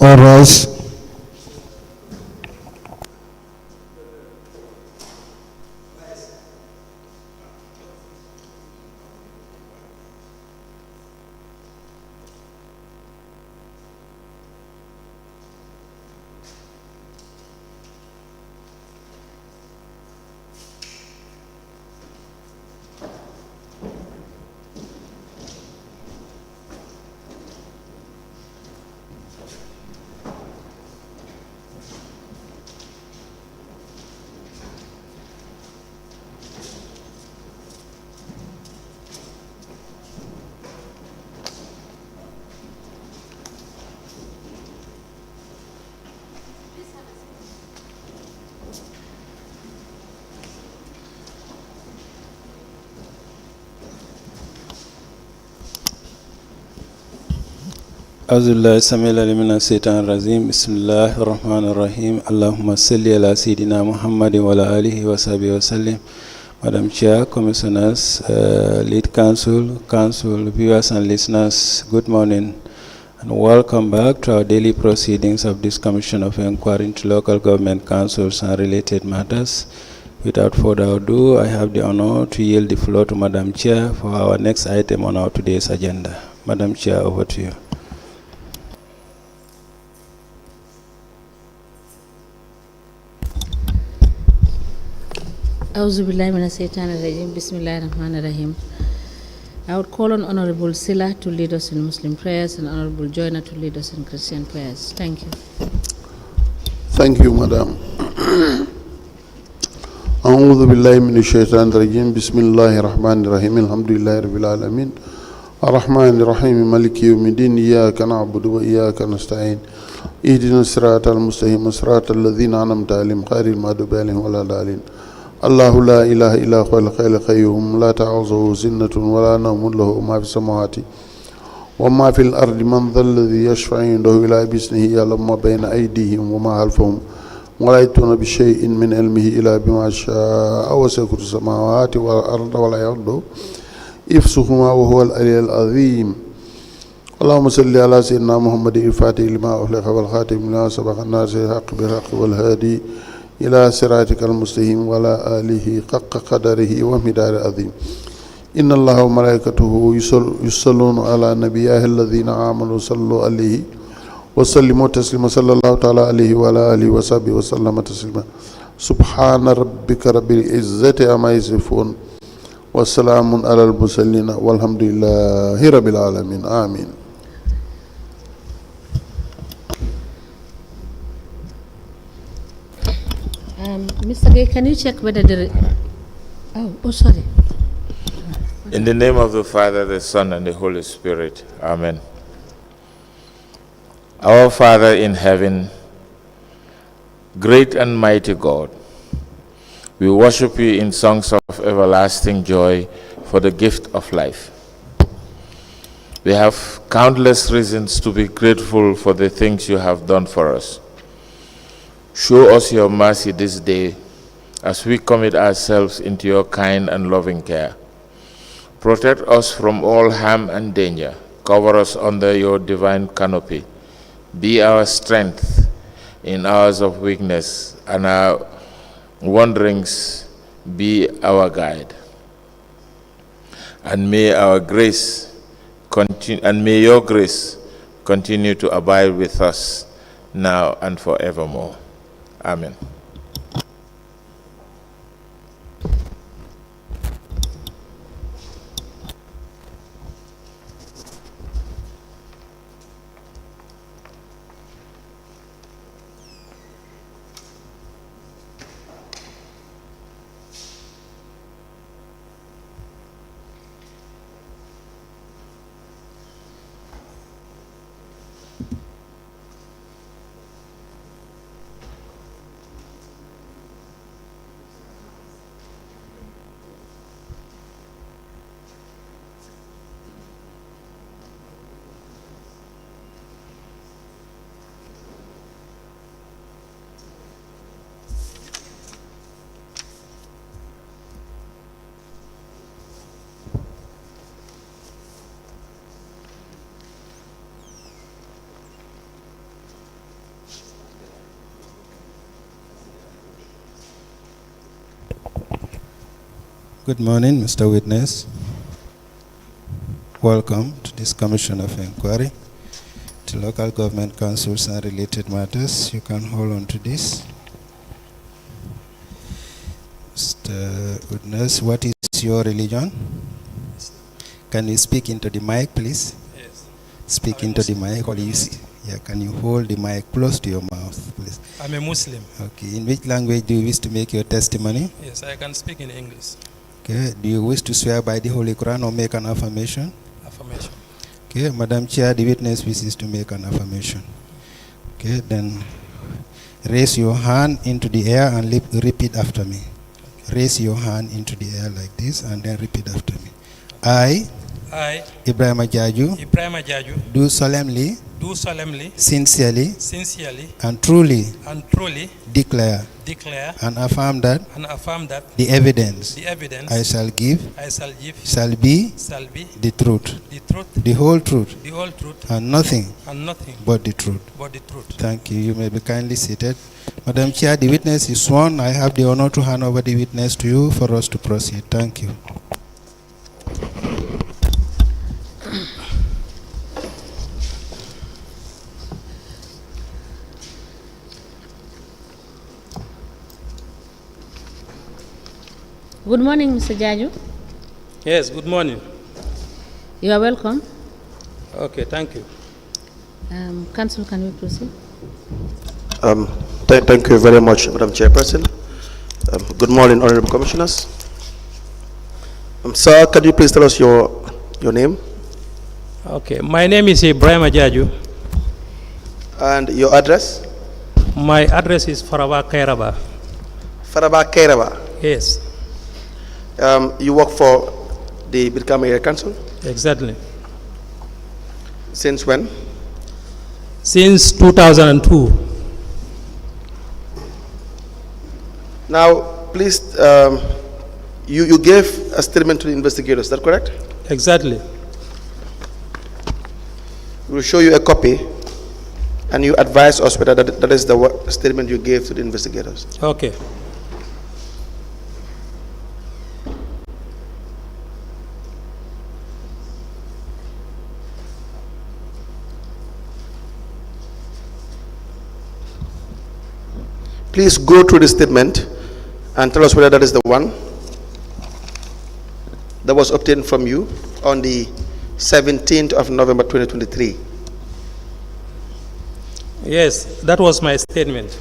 Faraz. أعوذ بالله السميع العليم من الشيطان الرجيم بسم الله الرحمن الرحيم اللهم صل على سيدنا محمد وعلى آله وصحبه وسلم. Madam Chair, Commissioners, Lead Council, viewers and listeners, good morning and welcome back to our daily proceedings of this Commission of Inquiry into Local Government Councils and related matters. Without further ado, I have the honor to yield the floor to Madam Chair for our next item on our today's agenda. Madam Chair, over to you. Bismillahirrahmanirrahim. I would call on Honorable Sila to lead us in Muslim prayers and Honorable Joyner to lead us in Christian prayers. Thank you. Thank you, Madam. أعوذ بالله من الشيطان الرجيم بسم الله الرحمن الرحيم الحمد لله رب العالمين الرحمن الرحيم مالك يوم الدين إياك نعبد وإياك نستعين اهدنا الصراط المستقيم صراط الذين أنعمت عليهم غير المغضوب عليهم ولا الضالين الله لا إله إلا هو الحي القيوم لا تأخذه سنة ولا نوم له ما في السماوات وما في الأرض من ذا الذي يشفع عنده إلا بإذنه يعلم ما بين أيديهم وما خلفهم ولا يأتون بشيء من علمه إلا بما شاء وسع كرسيه السماوات والأرض ولا يؤوده حفظهما وهو العلي العظيم. اللهم صل على سيدنا محمد الفاتح لما أغلق والخاتم لما سبق الناس الحق بالحق والهادي إلى صراطك المستقيم وعلى آله حق قدره ومقداره العظيم. إن الله وملائكته يصلون على نبيه الذين آمنوا صلوا عليه وسلموا تسليما صلى الله تعالى عليه وعلى آله وصحبه وسلم تسليما. سبحان ربك رب العزة عما يصفون والسلام على المرسلين والحمد لله رب العالمين آمين. Mr. Gay, can you check whether the... Oh, sorry. In the name of the Father, the Son, and the Holy Spirit. Amen. Our Father in heaven, great and mighty God, we worship you in songs of everlasting joy for the gift of life. We have countless reasons to be grateful for the things you have done for us. Show us your mercy this day as we commit ourselves into your kind and loving care. Protect us from all harm and danger. Cover us under your divine canopy. Be our strength in hours of weakness, and our wanderings be our guide. And may your grace continue to abide with us now and forevermore. Amen. Good morning, Mr. Witness. Welcome to this Commission of Inquiry to local government councils and related matters. You can hold on to this. Mr. Witness, what is your religion? Can you speak into the mic, please? Yes. Speak into the mic, or can you hold the mic close to your mouth, please? I'm a Muslim. Okay. In which language do you wish to make your testimony? Yes, I can speak in English. Okay. Do you wish to swear by the Holy Quran or make an affirmation? Affirmation. Okay. Madam Chair, the witness wishes to make an affirmation. Okay. Then raise your hand into the air and repeat after me. Okay. Raise your hand into the air like this and then repeat after me. I, Ebrima Jarju, do solemnly, sincerely, and truly declare and affirm that the evidence I shall give shall be the truth, the whole truth, and nothing but the truth. Thank you. You may be kindly seated. Madam Chair, the witness is sworn. I have the honor to hand over the witness to you for us to proceed. Thank you. Good morning, Mr. Jarju. Yes, good morning. You are welcome. Okay, thank you. Council, can we proceed? Thank you very much, Madam Chairperson. Good morning, Honorable Commissioners. Sir, can you please tell us your name? Okay, my name is Ebrima Jarju. And your address? My address is Faraba Kairaba. Faraba Kairaba? Yes. You work for the Brikama Area Council? Exactly. Since when? Since 2002. Now, please, you gave a statement to the investigators, is that correct? Exactly. We will show you a copy, and you advise us whether that is the statement you gave to the investigators. Okay. Please go through the statement and tell us whether that is the one that was obtained from you on the 17th of November 2023. Yes, that was my statement.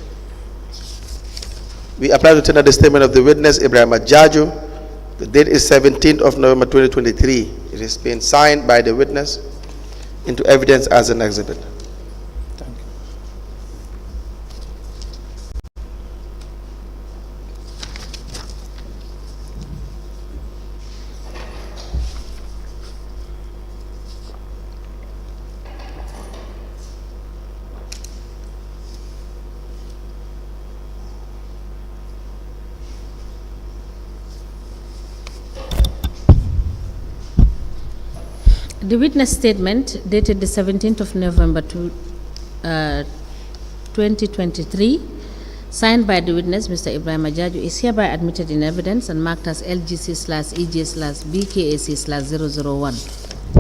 We apply to tender the statement of the witness, Ebrima Jarju. The date is 17th of November 2023. It has been signed by the witness into evidence as an exhibit. The witness statement dated the 17th of November 2023, signed by the witness, Mr. Ebrima Jarju, is hereby admitted in evidence and marked as LGC/EJ/BKAC/001.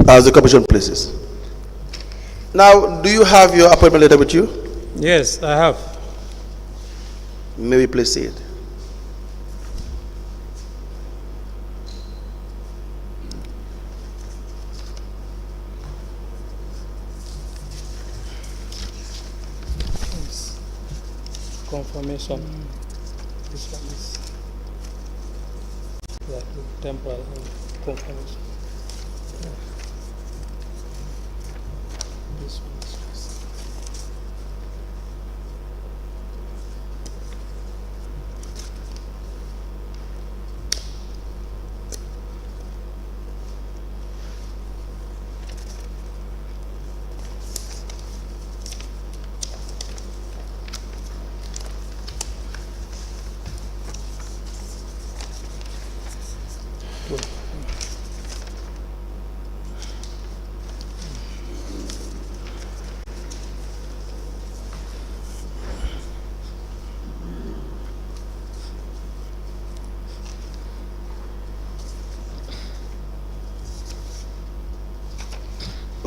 As the commission places. Now, do you have your appointment letter with you? Yes, I have. May we please see it? Confirmation. This one is temporal confirmation. This one is just.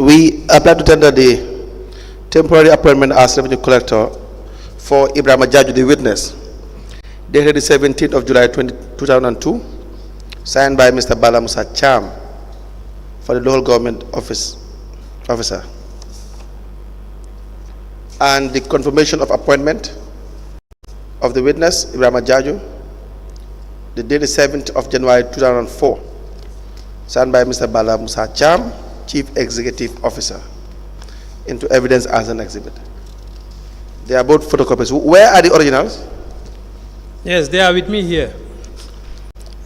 we apply to tender the temporary appointment as revenue collector for Ebrima Jarju, the witness, dated the 17th of July 2002, signed by Mr. Bala Musa Cham for the local government officer. And the confirmation of appointment of the witness, Ebrima Jarju, the date is 7th of January 2004, signed by Mr. Bala Musa Cham, Chief Executive Officer, into evidence as an exhibit. They are both photocopies. Where are the originals? Yes, they are with me here.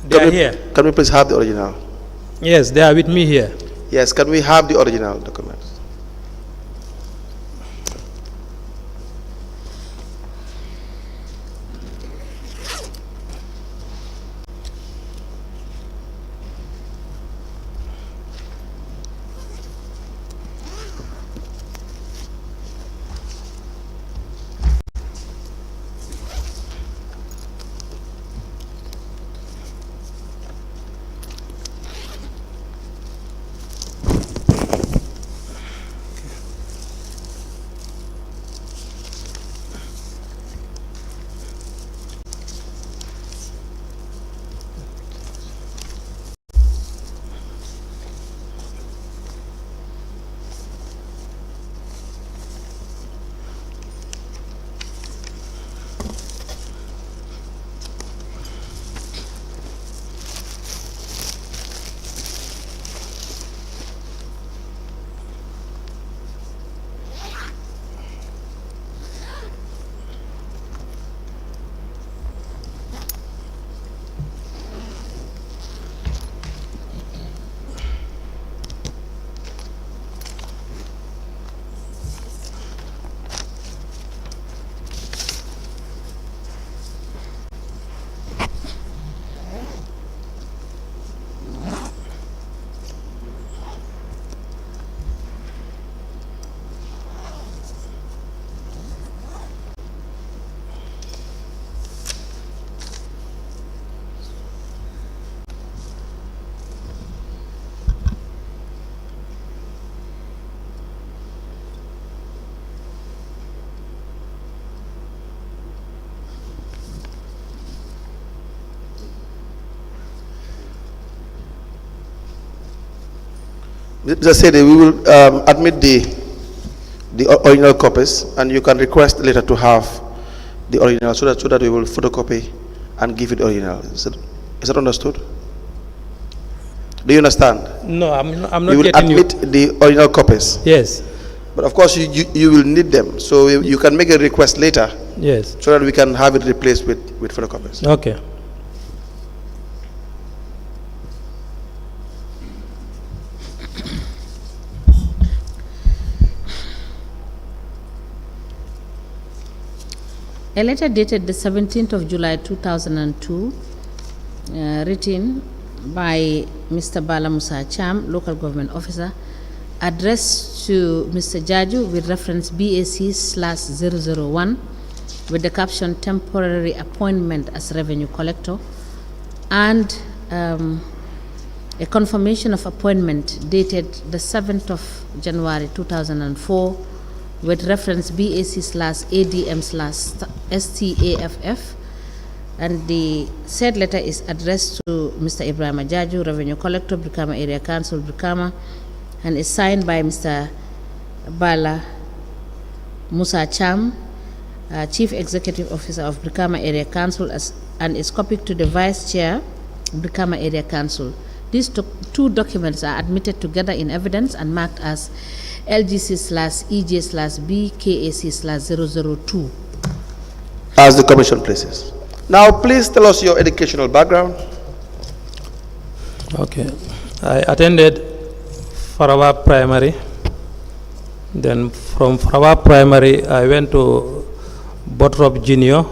They are here. Can we please have the original? Yes, they are with me here. Yes, can we have the original documents? Just say that we will admit the original copies, and you can request later to have the original, so that we will photocopy and give you the original. Is that understood? Do you understand? No, I'm not We will getting you. admit the original copies, Yes, but of course you will need them, so you can make a request later, yes. so that we can have it replaced with photocopies. Okay. A letter dated the 17th of July 2002, written by Mr. Bala Musa Cham, local government officer, addressed to Mr. Jarju with reference BAC/001 with the caption temporary appointment as revenue collector, and a confirmation of appointment dated the 7th of January 2004 with reference BAC/ADM/STAFF, and the said letter is addressed to Mr. Ebrima Jarju, Revenue Collector, Brikama Area Council, Brikama, and is signed by Mr. Bala Musa Cham, Chief Executive Officer of Brikama Area Council, and is copied to the Vice Chair, Brikama Area Council. These two documents are admitted together in evidence and marked as LGC/EJ/BKAC/002. As the commission places. Now, please tell us your educational background. Okay. I attended Farawa Primary. Then from Farawa Primary, I went to Botrop Junior.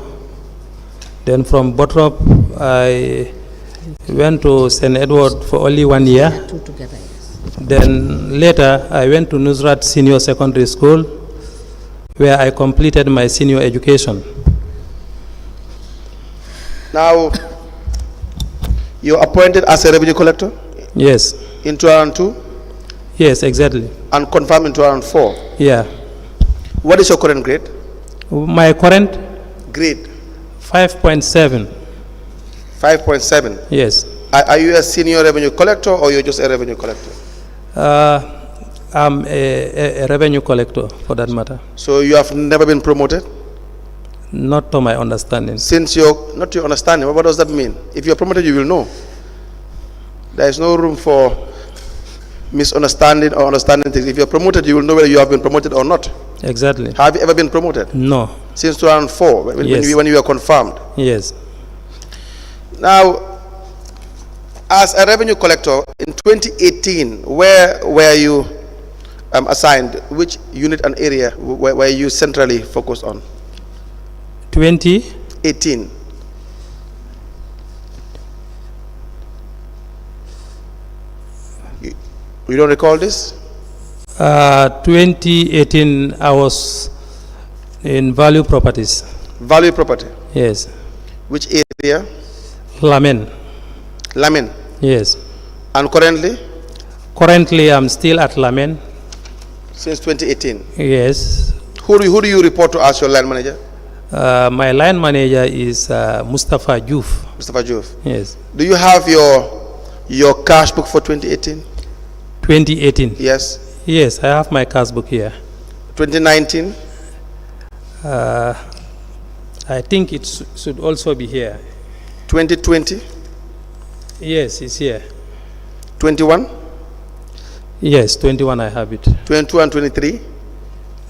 Then from Botrop, I went to St. Edward for only 1 year. Two together, yes. Then later, I went to Nusrat Senior Secondary School, where I completed my senior education. Now, you're appointed as a revenue collector Yes. in 2002? Yes, exactly. And confirmed in 2004. Yeah. What is your current grade? My current Grade 5.7. 5.7. Yes. Are you a senior revenue collector or you're just a revenue collector? I'm a revenue collector, for that matter. So you have never been promoted? Not to my understanding. Since you're not to your understanding, what does that mean? If you're promoted, you will know. There is no room for misunderstanding or understanding things. If you're promoted, you will know whether you have been promoted or not. Exactly. Have you ever been promoted? No. Since 2004, when you were confirmed? Yes. Now, as a revenue collector, in 2018, where were you assigned? Which unit and area were you centrally focused on? 2018. You don't recall this? 2018, I was in value properties. Value property? Yes. Which area? Lamin. Lamin? Yes. And currently? Currently, I'm still at Lamin. Since 2018? Yes. Who do you report to as your line manager? My line manager is Mustafa Juf. Mustafa Juf? Yes. Do you have your cash book for 2018? 2018? Yes. Yes, I have my cash book here. 2019? I think it should also be here. 2020? Yes, it's here. 21? Yes, 21 I have it. 22 and 23?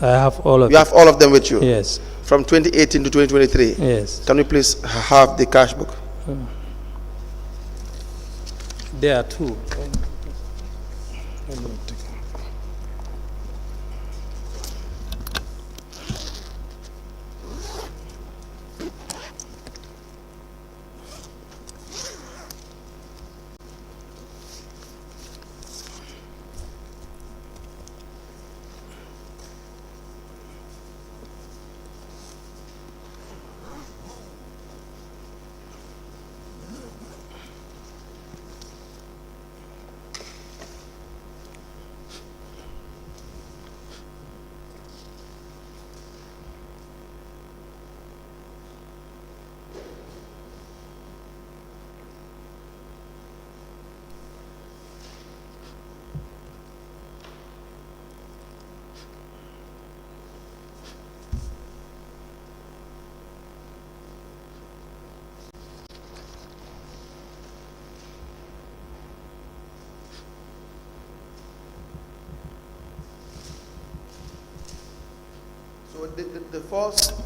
I have all of it. You have all of them with you? Yes. From 2018 to 2023? Yes. Can you please have the cash book? There are two.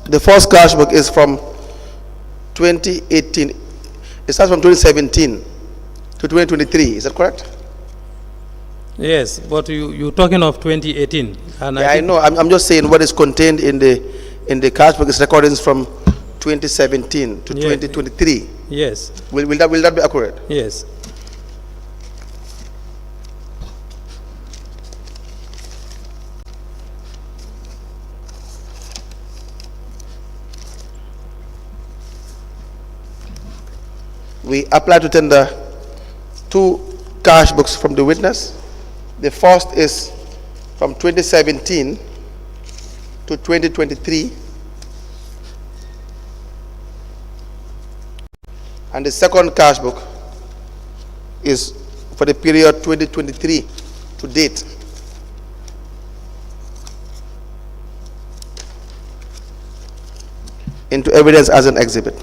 The first cash book is from 2018. It starts from 2017 to 2023. Is that correct? Yes, but you're talking of 2018. And Yeah, I know. I'm just saying what is contained in the cash book is recordings from 2017 to 2023. Yes. Will that be accurate? Yes. We apply to tender two cash books from the witness. The first is from 2017 to 2023, and the second cash book is for the period 2023 to date. Into evidence as an exhibit.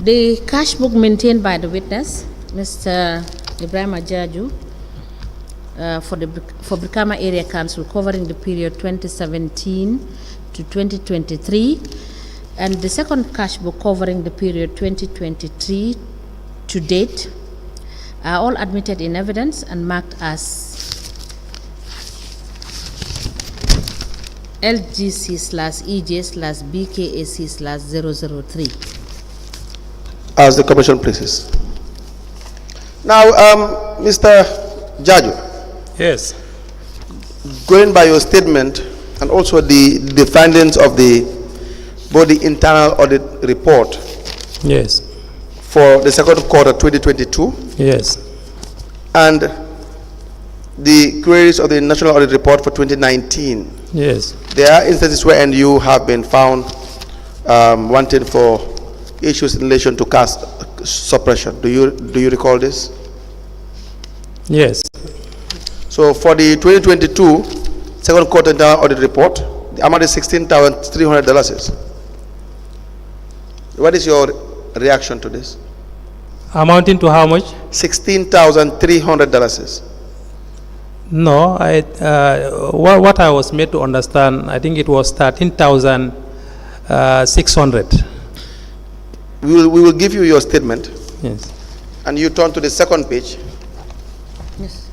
The cash book maintained by the witness, Mr. Ebrima Jarju, for Brikama Area Council covering the period 2017 to 2023, and the second cash book covering the period 2023 to date are all admitted in evidence and marked as LGC/EJ/BKAC/003. As the commission pleases. Now, Mr. Jarju. Yes. Going by your statement and also the findings of both the internal audit report Yes. for the second quarter 2022 Yes. and the queries of the national audit report for 2019, Yes. there are instances where you have been found wanting for issues in relation to caste suppression. Do you recall this? Yes. So for the 2022 second quarter internal audit report, the amount is $16,300. What is your reaction to this? Amounting to how much? $16,300. No, what I was made to understand, I think it was 13,600. We will give you your statement. Yes. And you turn to the second page. Yes.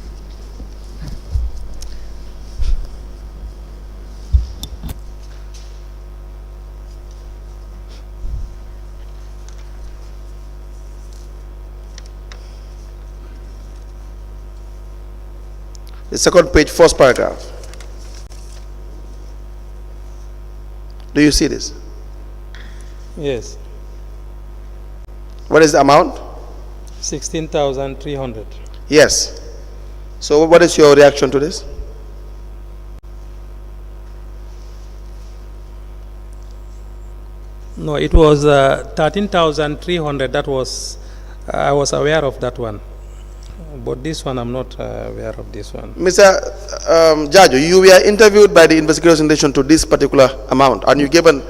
The second page, first paragraph. Do you see this? Yes. What is the amount? 16,300. Yes. So what is your reaction to this? No, it was 13,300. That was, I was aware of that one. But this one, I'm not aware of this one. Mr. Jarju, you were interviewed by the investigators in relation to this particular amount, and you gave an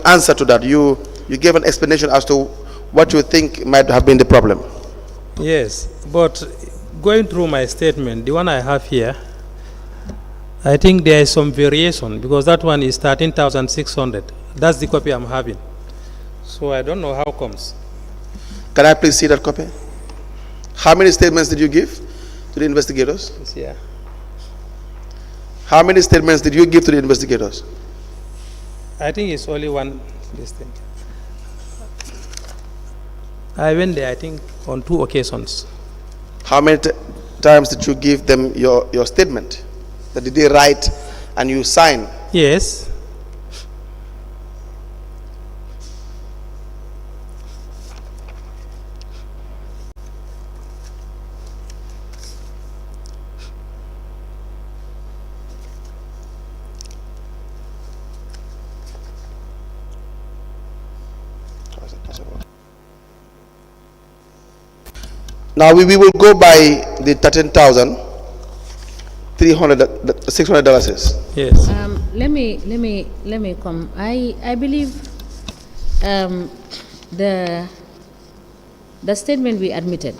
answer to that. You gave an explanation as to what you think might have been the problem. Yes, but going through my statement, the one I have here, I think there is some variation because that one is 13,600. That's the copy I'm having. So I don't know how comes. Can I please see that copy? How many statements did you give to the investigators? Yeah. How many statements did you give to the investigators? I think it's only one this thing. I went there, I think, on 2 occasions. How many times did you give them your statement? That did they write and you sign? Yes. Now we will go by the $600. Yes. Let me come. I believe the statement we admitted,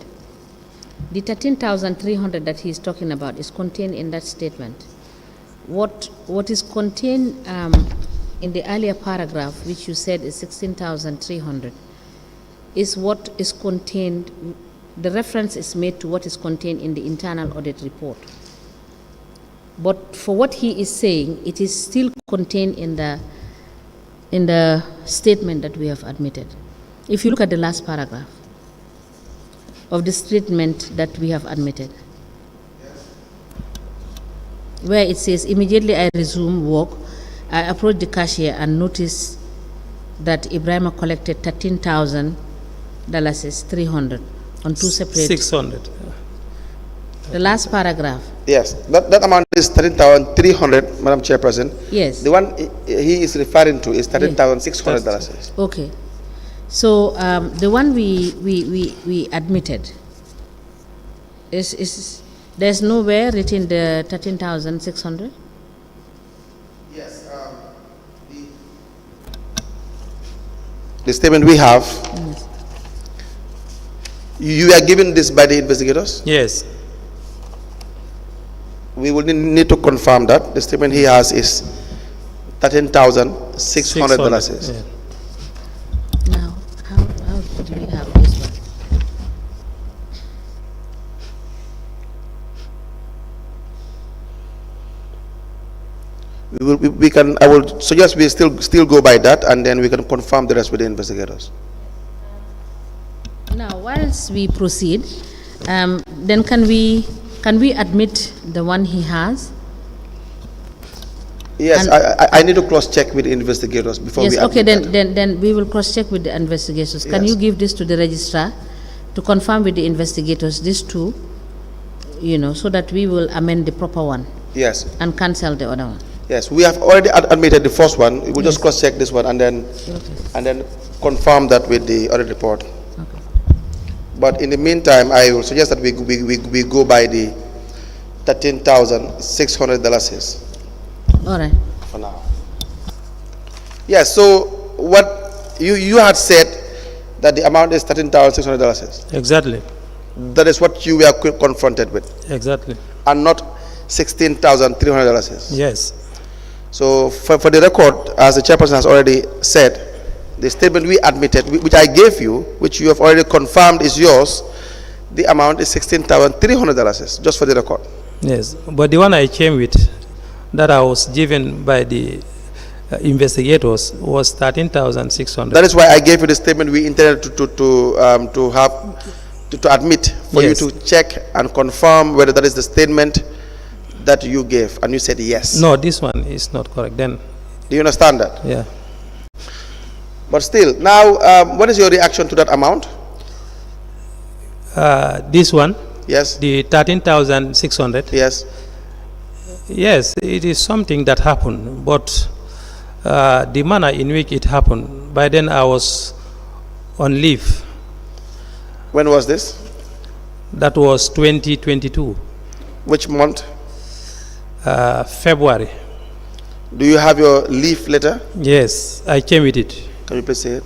the 13,300 that he's talking about is contained in that statement. What is contained in the earlier paragraph, which you said is 16,300, is what is contained. The reference is made to what is contained in the internal audit report. But for what he is saying, it is still contained in the statement that we have admitted. If you look at the last paragraph of the statement that we have admitted, where it says, immediately I resume work, I approached the cashier and noticed that Ebrima collected $13,300 on 2 separate. 600. The last paragraph. Yes, that amount is 13,300, Madam Chairperson. Yes. The one he is referring to is $13,600. Okay. So the one we admitted is there's nowhere written the 13,600. Yes. The statement we have You are given this by the investigators? Yes. We will need to confirm that. The statement he has is $13,600. Yeah. Now, how do we have this one? I will suggest we still go by that, and then we can confirm the rest with the investigators. Now, whilst we proceed, then can we admit the one he has? Yes, And- I need to cross-check with the investigators before Yes, we okay, admit that. then we will cross-check with the investigators. Can Yes. you give this to the registrar to confirm with the investigators, these two, so that we will amend the proper one Yes, and cancel the other one? yes, we have already admitted the first one. We'll just Yes. cross-check this one and then confirm that with the other report. Okay. But in the meantime, I will suggest that we go by the $13,600 All right. for now. Yes. So what you had said that the amount is $13,600. Exactly. That is what you were confronted with, Exactly. and not $16,300. Yes. So for the record, as the chairperson has already said, the statement we admitted, which I gave you, which you have already confirmed is yours, the amount is $16,300, just for the record. Yes. But the one I came with, that I was given by the investigators, was 13,600. That is why I gave you the statement we intended to admit, for Yes. you to check and confirm whether that is the statement that you gave, and you said yes. No, this one is not correct. Then, Do you understand that? yeah. But still, now, what is your reaction to that amount? This one, Yes. the 13,600. Yes. Yes, it is something that happened, but the manner in which it happened, by then I was on leave. When was this? That was 2022, Which month? February. Do you have your leave letter? Yes, I came with it. Can you please say it?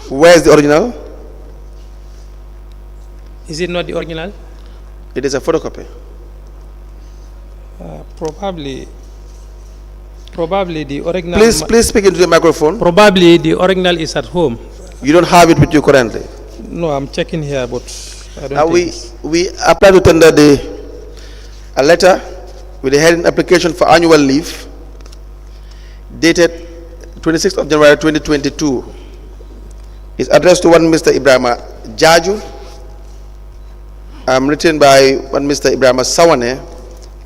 Where is the original? Is it not the original? It is a photocopy. Probably the original. Please speak into the microphone. Probably the original is at home. You don't have it with you currently. No, I'm checking here, but I don't Now think. we apply to tender a letter with a heading application for annual leave dated 26th of January 2022. It's addressed to one Mr. Ebrima Jarju, written by one Mr. Ebrima Sawane,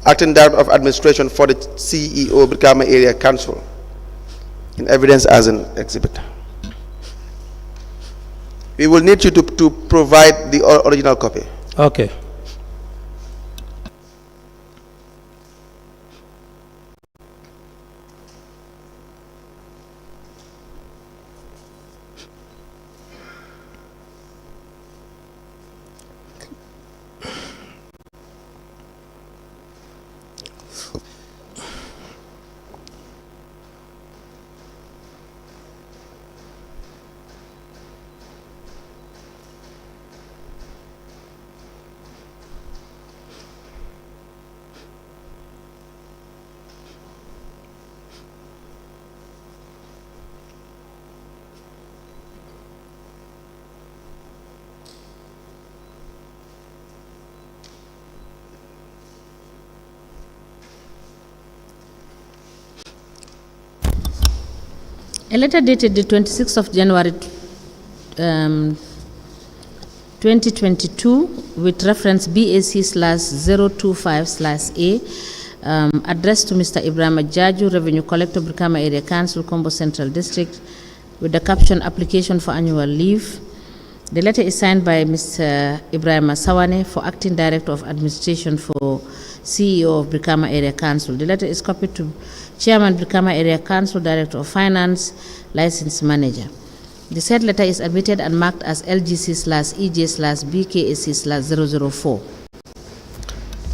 Acting Director of Administration for the CEO Brikama Area Council, in evidence as an exhibit. We will need you to provide the original copy. Okay. A letter dated the 26th of January 2022 with reference BAC/025/A, addressed to Mr. Ebrima Jarju, Revenue Collector, Brikama Area Council, Combo Central District, with the caption application for annual leave. The letter is signed by Mr. Ebrima Sawane for Acting Director of Administration for CEO of Brikama Area Council. The letter is copied to Chairman Brikama Area Council, Director of Finance, License Manager. The said letter is admitted and marked as LGC/EJ/BKAC/004.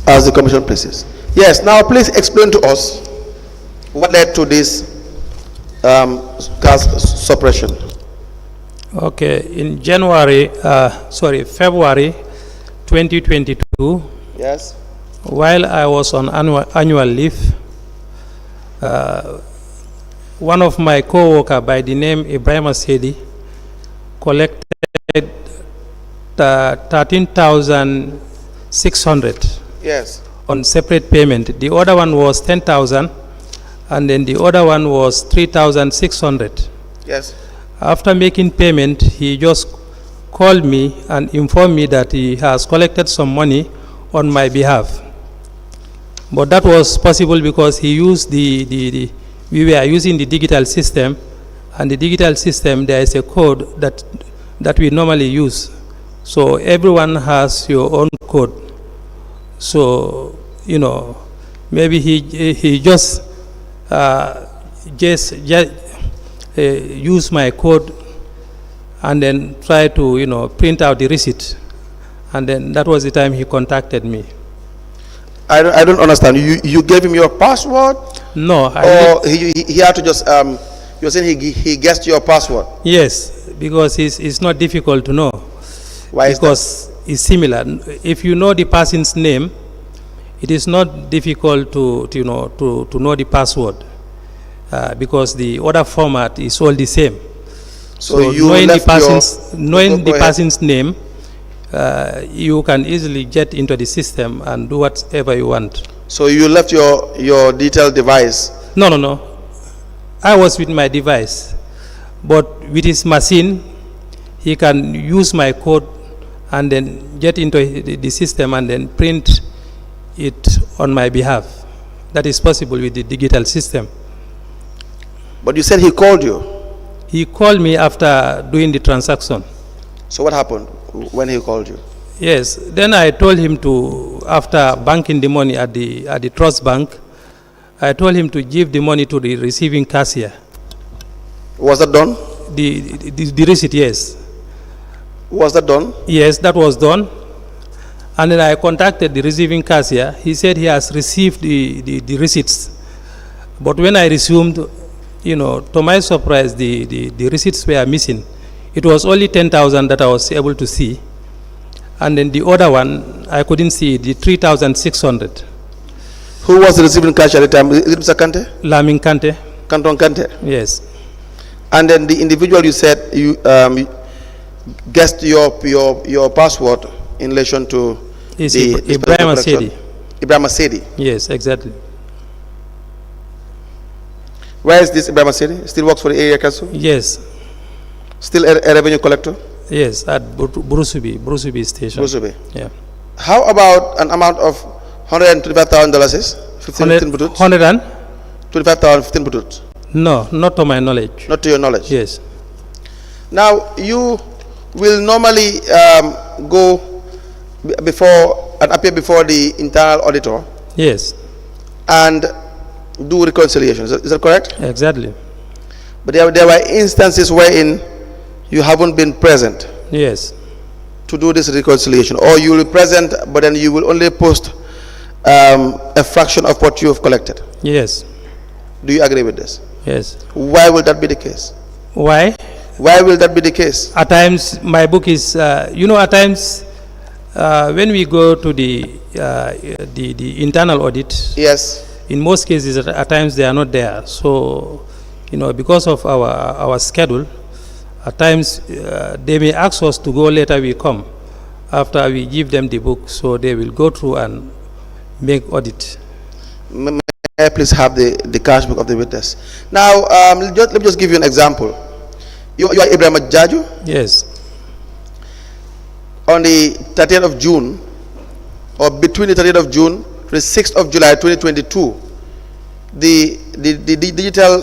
As the Commission pleases. Yes, now please explain to us what led to this caste suppression. Okay, in February 2022, Yes. while I was on annual leave, one of my co-worker by the name Ebrima Sedi collected 13,600 Yes. on separate payment. The other one was 10,000, and then the other one was 3,600. Yes. After making payment, he just called me and informed me that he has collected some money on my behalf. But that was possible because he used we were using the digital system, and the digital system, there is a code that we normally use. So everyone has your own code. So, maybe he just use my code and then try to, print out the receipt. And then that was the time he contacted me. I don't understand. You gave him your password? No. He had to just, you're saying he guessed your password? Yes, because it's not difficult to know. Why is that? Because it's similar. If you know the person's name, it is not difficult to know the password, because the other format is all the same. So you knowing left the person's name, you can easily get into the system and do whatever you want. So you left your detailed device? No. I was with my device, but with his machine, he can use my code and then get into the system and then print it on my behalf. That is possible with the digital system. But you said he called you? He called me after doing the transaction. So what happened when he called you? Yes, then I told him to, after banking the money at the trust bank, I told him to give the money to the receiving cashier. Was that done? The receipt, yes. Was that done? Yes, that was done. And then I contacted the receiving cashier. He said he has received the receipts. But when I resumed, to my surprise, the receipts were missing. It was only 10,000 that I was able to see. And then the other one, I couldn't see, the 3,600. Who was the receiving cashier at the time? Is it Mr. Kante? Lamin Kante. Canton Kante? Yes. And then the individual you said you guessed your password in relation to Is Ebrima Sedi. Ebrima Sedi? Yes, exactly. Where is this Ebrima Sedi? Still works for the area council? Yes. Still a revenue collector? Yes, at Brusubi station. Brusubi. Yeah. How about an amount of $125,000? 15 butut? 25,000, 15 butut? No, not to my knowledge. Not to your knowledge? Yes. Now, you will normally go before and appear before the internal auditor. Yes. And do reconciliation. Is that correct? Exactly. But there were instances wherein you haven't been present. Yes. To do this reconciliation, or you will be present, but then you will only post a fraction of what you have collected. Yes. Do you agree with this? Yes. Why will that be the case? Why? Why will that be the case? At times, my book is, at times, when we go to the internal audit, yes, in most cases, at times they are not there. So, because of our schedule, at times they may ask us to go later. We come after we give them the book, so they will go through and make audit. May I please have the cash book of the witness? Now, let me just give you an example. You are Ebrima Jarju? Yes. on the 30th of June, or between the 30th of June to the 6th of July 2022, the digital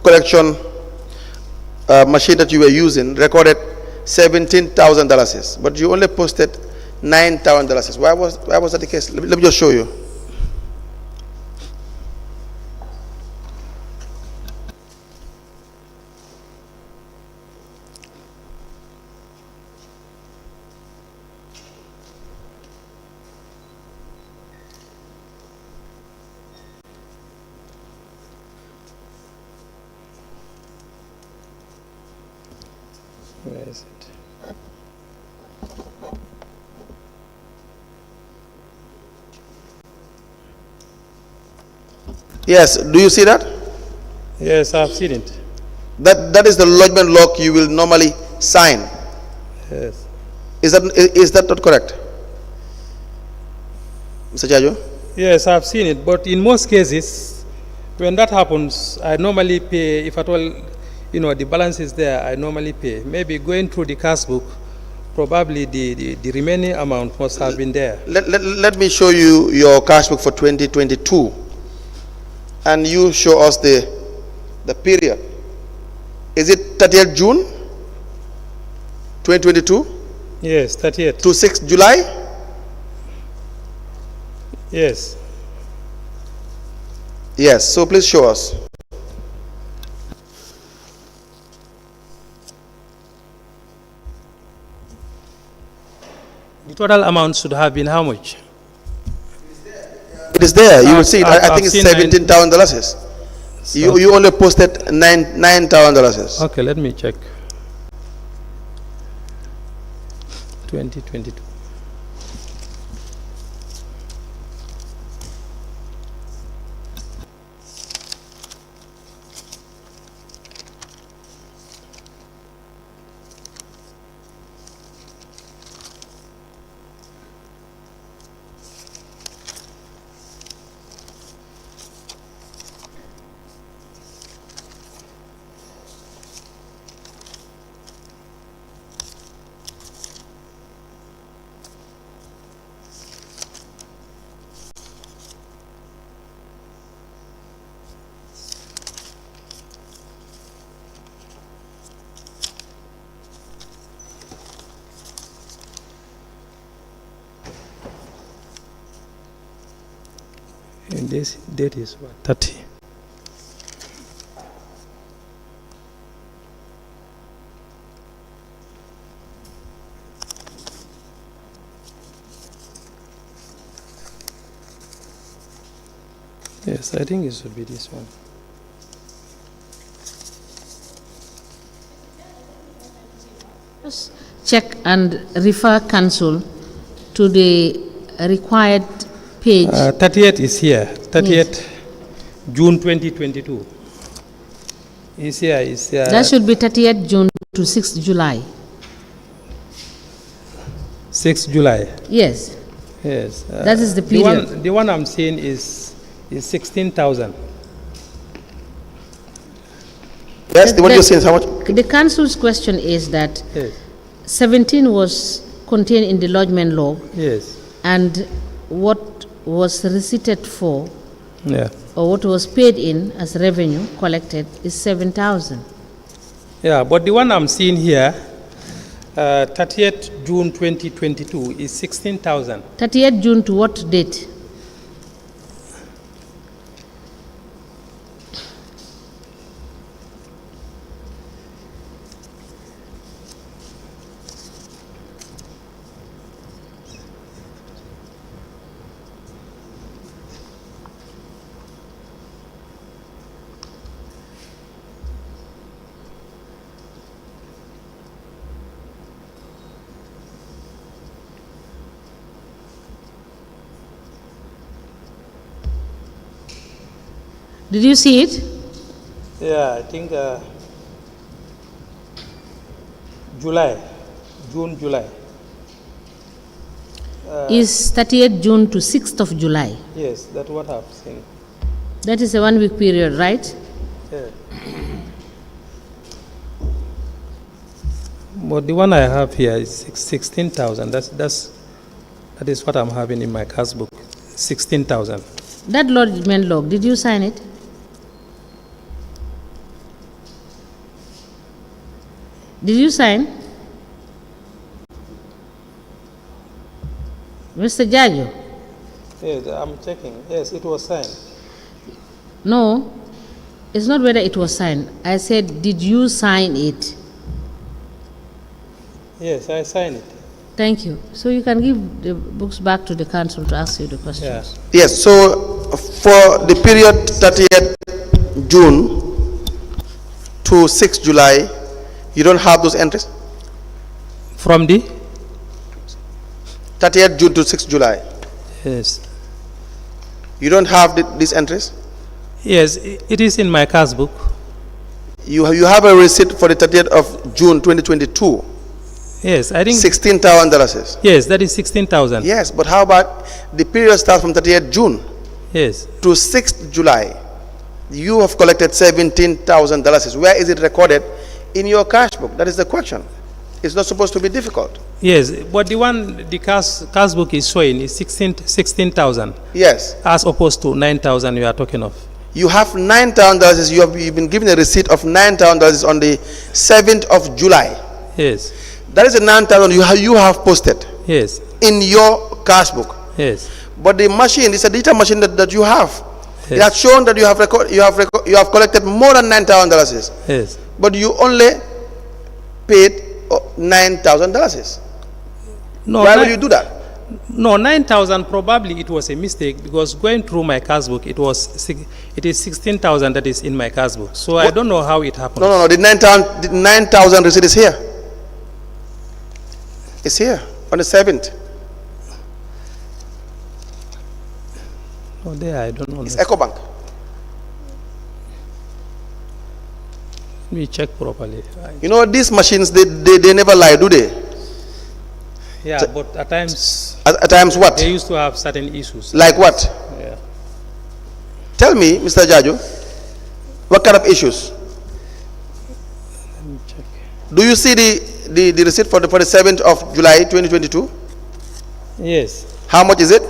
collection machine that you were using recorded $17,000, but you only posted $9,000. Why was that the case? Let me just show you. Where is it? Yes, do you see that? Yes, I've seen it. That is the lodgement log you will normally sign. Yes. Is that not correct, Mr. Jarju? Yes, I've seen it, but in most cases, when that happens, I normally pay, if at all, the balance is there, I normally pay. Maybe going through the cash book, probably the remaining amount must have been there. Let me show you your cash book for 2022, and you show us the period. Is it 30th June 2022? Yes, 30th. To 6th July? Yes. Yes, so please show us. The total amount should have been how much? It is there. You will see it. I think it's $17,000. You only posted $9,000. Okay, let me check. 2022. And this date is what? 30. Yes, I think it should be this one. Just check and refer council to the required page. 30th is here. 30th June 2022. Is here. Is here. That should be 30th June to 6th July. 6th July. Yes. Yes. That is the period. The one I'm seeing is 16,000. Yes, the one you're saying is how much? The council's question is that Yes. 17 was contained in the lodgement log, Yes. and what was receipted for, Yeah. or what was paid in as revenue collected, is 7,000. Yeah, but the one I'm seeing here, 30th June 2022 is 16,000. 30th June to what date? Did you see it? Yeah, I think July, June, July. Is 30th June to 6th of July. Yes, that's what I've seen. That is a 1 week period, right? Yeah. But the one I have here is 16,000. That is what I'm having in my cash book. 16,000. That lodgement log, did you sign it? Did you sign? Mr. Jarju? Yes, I'm checking. Yes, it was signed. No, it's not whether it was signed. I said, did you sign it? Yes, I signed it. Thank you. So you can give the books back to the council to ask you the questions. Yeah. Yes, so for the period 30th June to 6th July, you don't have those entries? From the? 30th June to 6th July. Yes. You don't have these entries? Yes, it is in my cash book. You have a receipt for the 30th of June 2022. Yes, I think. $16,000. Yes, that is 16,000. Yes, but how about the period starts from 30th June Yes. to 6th July? You have collected $17,000. Where is it recorded? In your cash book. That is the question. It's not supposed to be difficult. Yes, but the cash book is showing is 16,000. Yes. As opposed to 9,000 you are talking of. You have $9,000. You've been given a receipt of $9,000 on the 7th of July. Yes. That is the $9,000 you have posted. Yes. In your cash book. Yes. But the machine, it's a data machine that you have. Yes. It has shown that you have collected more than $9,000. Yes. But you only paid $9,000. No, Why will you do that? No, 9,000 probably it was a mistake because going through my cash book it is 16,000 that is in my cash book. So I don't know how it happened. No. The 9,000 receipt is here. It's here on the 7th. No, there I don't know. It's EcoBank. Let me check properly. You know these machines, they never lie, do they? Yeah, but at times. At times what? They used to have certain issues. Like what? Yeah. Tell me, Mr. Jarju, what kind of issues? Let me check. Do you see the receipt for the 7th of July 2022? Yes. How much is it?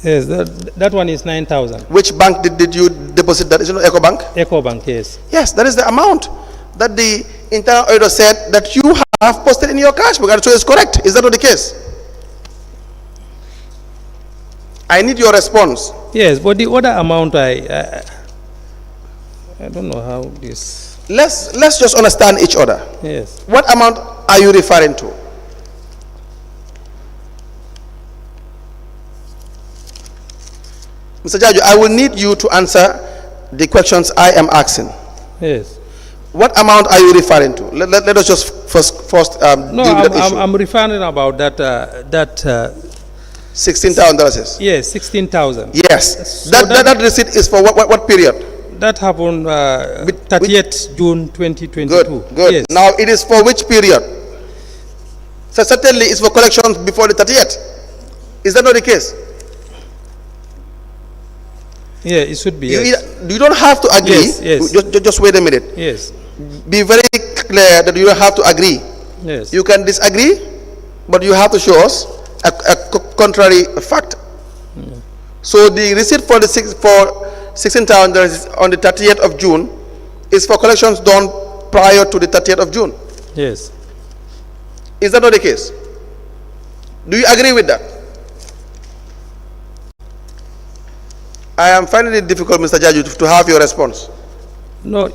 Yes, that one is 9,000. Which bank did you deposit that? Is it not EcoBank? EcoBank, yes. Yes, that is the amount that the internal auditor said that you have posted in your cash book, and so it's correct. Is that not the case? I need your response. Yes, but the other amount I don't know how this. Let's just understand each other. Yes. What amount are you referring to? Mr. Jarju, I will need you to answer the questions I am asking. Yes. What amount are you referring to? Let us just first No, deal with that issue. I'm referring about that $16,000. yes, 16,000. Yes. So that receipt is for what period? That happened 30th June 2022. Good. Yes. Now it is for which period? So certainly it's for collections before the 30th. Is that not the case? Yeah, it should be. Yes. You don't have to agree. Yes. Just wait a minute. Yes. Be very clear that you don't have to agree. Yes. You can disagree, but you have to show us a contrary fact. Yeah. So the receipt for $16,000 on the 30th of June is for collections done prior to the 30th of June. Yes. Is that not the case? Do you agree with that? I am finding it difficult, Mr. Jarju, to have your response. No,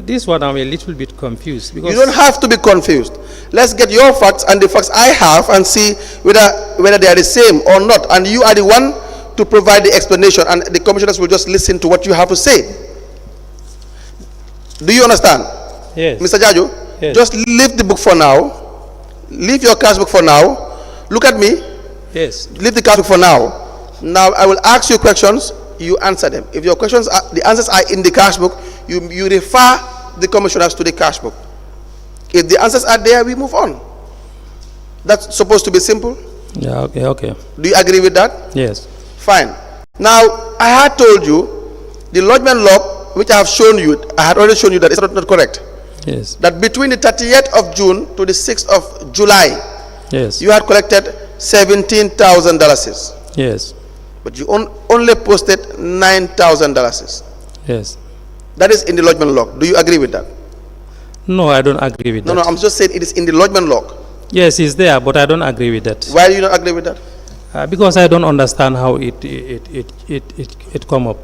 this one I'm a little bit confused because You don't have to be confused. Let's get your facts and the facts I have and see whether they are the same or not. And you are the one to provide the explanation, and the commissioners will just listen to what you have to say. Do you understand? Yes. Mr. Jarju, Yes. just leave the book for now. Leave your cash book for now. Look at me. Yes. Leave the cash book for now. Now I will ask you questions. You answer them. If your questions the answers are in the cash book, you refer the commissioners to the cash book. If the answers are there, we move on. That's supposed to be simple. Yeah, okay. Do you agree with that? Yes. Fine. Now, I had told you the lodgement log which I have shown you, I had already shown you that it's not correct. Yes. that between the 30th of June to the 6th of July, Yes. you had collected $17,000, Yes. but you only posted $9,000. Yes. That is in the lodgement log. Do you agree with that? No, I don't agree with No, that. no, I'm just saying it is in the lodgement log. Yes, it's there, but I don't agree with that. Why do you not agree with that? Because I don't understand how it come up,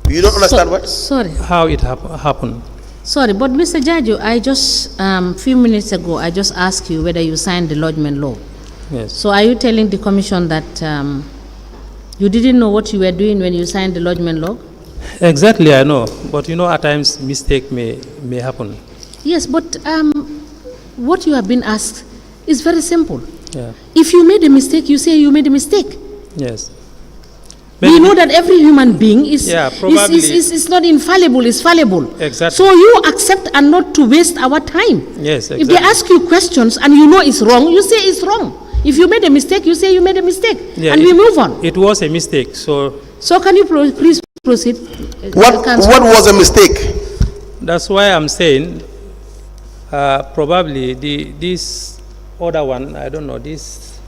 You don't understand what? Sorry. how it happened. Sorry, but Mr. Jarju, I just, few minutes ago, I just asked you whether you signed the lodgement law. Yes. So are you telling the commission that you didn't know what you were doing when you signed the lodgement law? Exactly, I know. But you know, at times mistake may happen. Yes, but what you have been asked is very simple. Yeah. If you made a mistake, you say you made a mistake. Yes. We know that every human being is, Yeah, probably. is not infallible, is fallible. Exactly. So you accept and not to waste our time. Yes, If exactly. they ask you questions and you know it's wrong, you say it's wrong. If you made a mistake, you say you made a mistake. Yeah, and we move on. It was a mistake. So Can you please proceed? What was a mistake? that's why I'm saying probably this other one, I don't know, this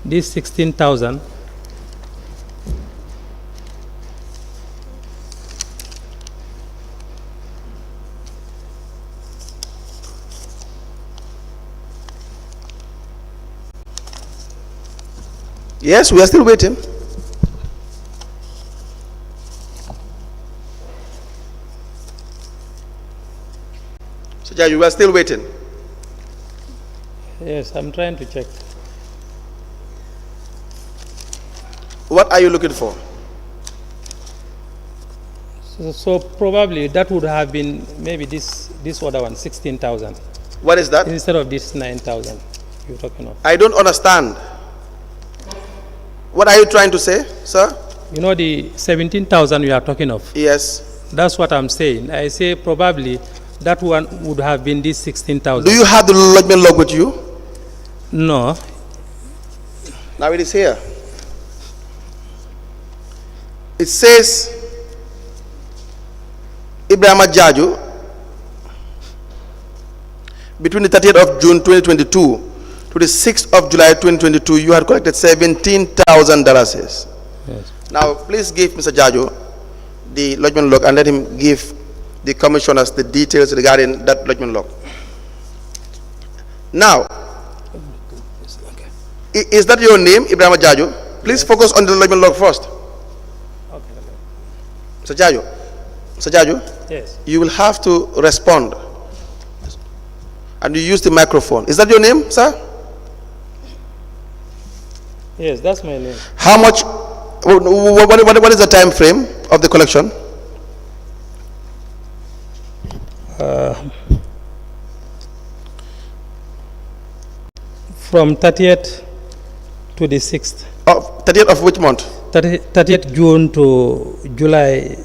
16,000. Yes, we are still waiting. So, Jarju, we are still waiting. Yes, I'm trying to check. What are you looking for? So probably that would have been maybe this other one, 16,000, What is that? instead of this 9,000 you're talking of. I don't understand. What are you trying to say, sir? You know the 17,000 you are talking of. Yes. That's what I'm saying. I say probably that one would have been this 16,000. Do you have the lodgement log with you? No. Now it is here. It says Ebrima Jarju, between the 30th of June 2022 to the 6th of July 2022, you had collected $17,000. Yes. Now, please give Mr. Jarju the lodgement log and let him give the commissioners the details regarding that lodgement log. Now, is that your name, Ebrima Jarju? Please focus on the lodgement log first. Okay. Mr. Jarju, Yes. you will have to respond. And you use the microphone. Is that your name, sir? Yes, that's my name. How much, what is the time frame of the collection? From 30th to the 6th. 30th of which month? 30th June to July,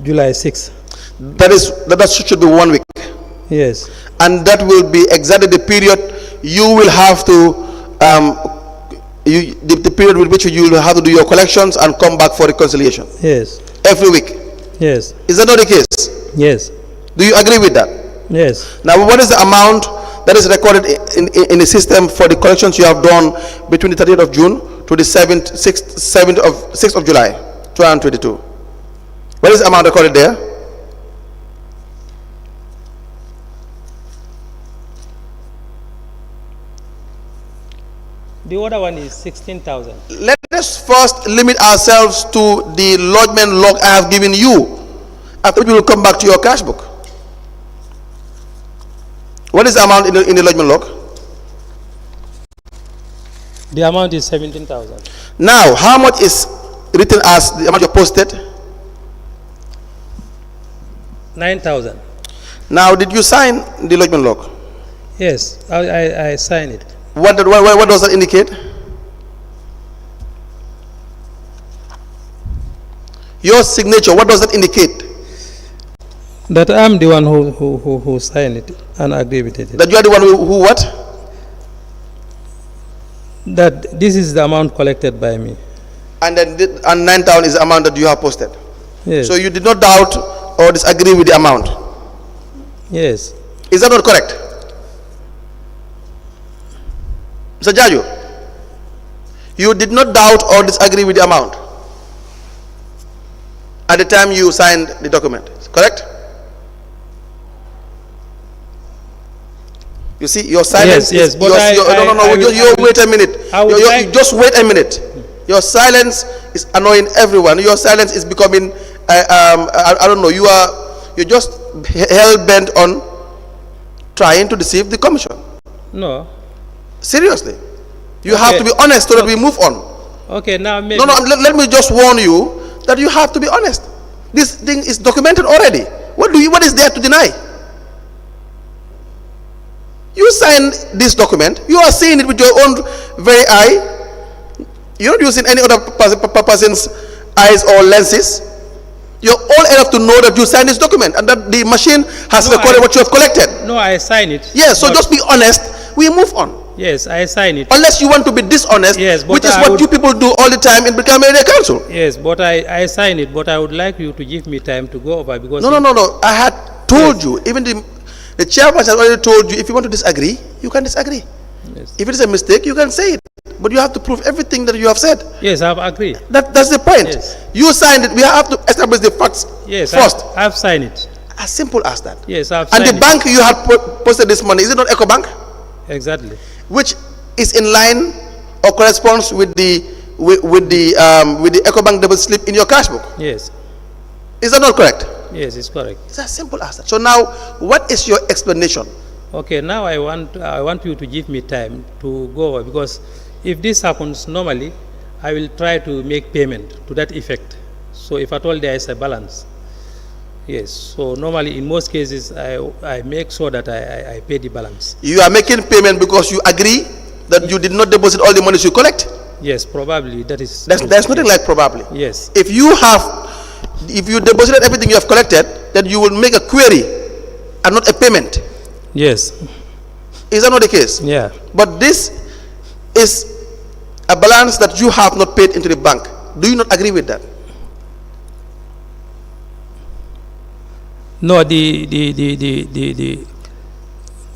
July 6th. That should be 1 week. Yes. And that will be exactly the period you will have to, the period with which you will have to do your collections and come back for reconciliation. Yes. Every week. Yes. Is that not the case? Yes. Do you agree with that? Yes. Now, what is the amount that is recorded in the system for the collections you have done between the 30th of June to the 6th of July 2022? What is the amount recorded there? The other one is 16,000. Let us first limit ourselves to the lodgement log I have given you. After we will come back to your cash book. What is the amount in the lodgement log? The amount is 17,000. Now, how much is written as the amount you posted? 9,000. Now, did you sign the lodgement log? Yes, I sign it. What does that indicate? Your signature, what does that indicate? That I'm the one who signed it and agree with it. That you are the one who what? That this is the amount collected by me. And then 9,000 is the amount that you have posted. Yes. So you did not doubt or disagree with the amount. Yes. Is that not correct? Mr. Jarju, you did not doubt or disagree with the amount at the time you signed the document, correct? You see, your silence Yes, but wait a minute. Just wait a minute. Your silence is annoying everyone. Your silence is becoming, I don't know, you're just hell-bent on trying to deceive the commission. No. Seriously. You have to be honest so that we move on. Okay, now maybe... No, let me just warn you that you have to be honest. This thing is documented already. What is there to deny? You signed this document. You are seeing it with your own very eye. You're not using any other person's eyes or lenses. You're all enough to know that you signed this document and that the machine has recorded what you have collected. No, I sign it. Yes, so just be honest. We move on. Yes, I sign it. Unless you want to be dishonest, yes, which is what you people do all the time in Brikama Area Council. Yes, but I sign it, but I would like you to give me time to go over because... No. I had told you, even the chairman has already told you, if you want to disagree, you can disagree. Yes. If it is a mistake, you can say it. But you have to prove everything that you have said. Yes, I've agreed. That's the point. Yes. You signed it. We have to establish the facts first. I've signed it. As simple as that. Yes, I've signed it. And the bank you have posted this money, is it not EcoBank? Exactly. Which is in line or corresponds with the EcoBank double slip in your cash book? Yes. Is that not correct? Yes, it's correct. It's as simple as that. So now, what is your explanation? Okay, now I want you to give me time to go over because if this happens normally, I will try to make payment to that effect. So if at all there is a balance. Yes, so normally in most cases, I make sure that I pay the balance. You are making payment because you agree that you did not deposit all the money you collect? Yes, probably. There's nothing like probably. Yes. If you deposited everything you have collected, then you will make a query and not a payment. Yes. Is that not the case? Yeah. But this is a balance that you have not paid into the bank. Do you not agree with that? No,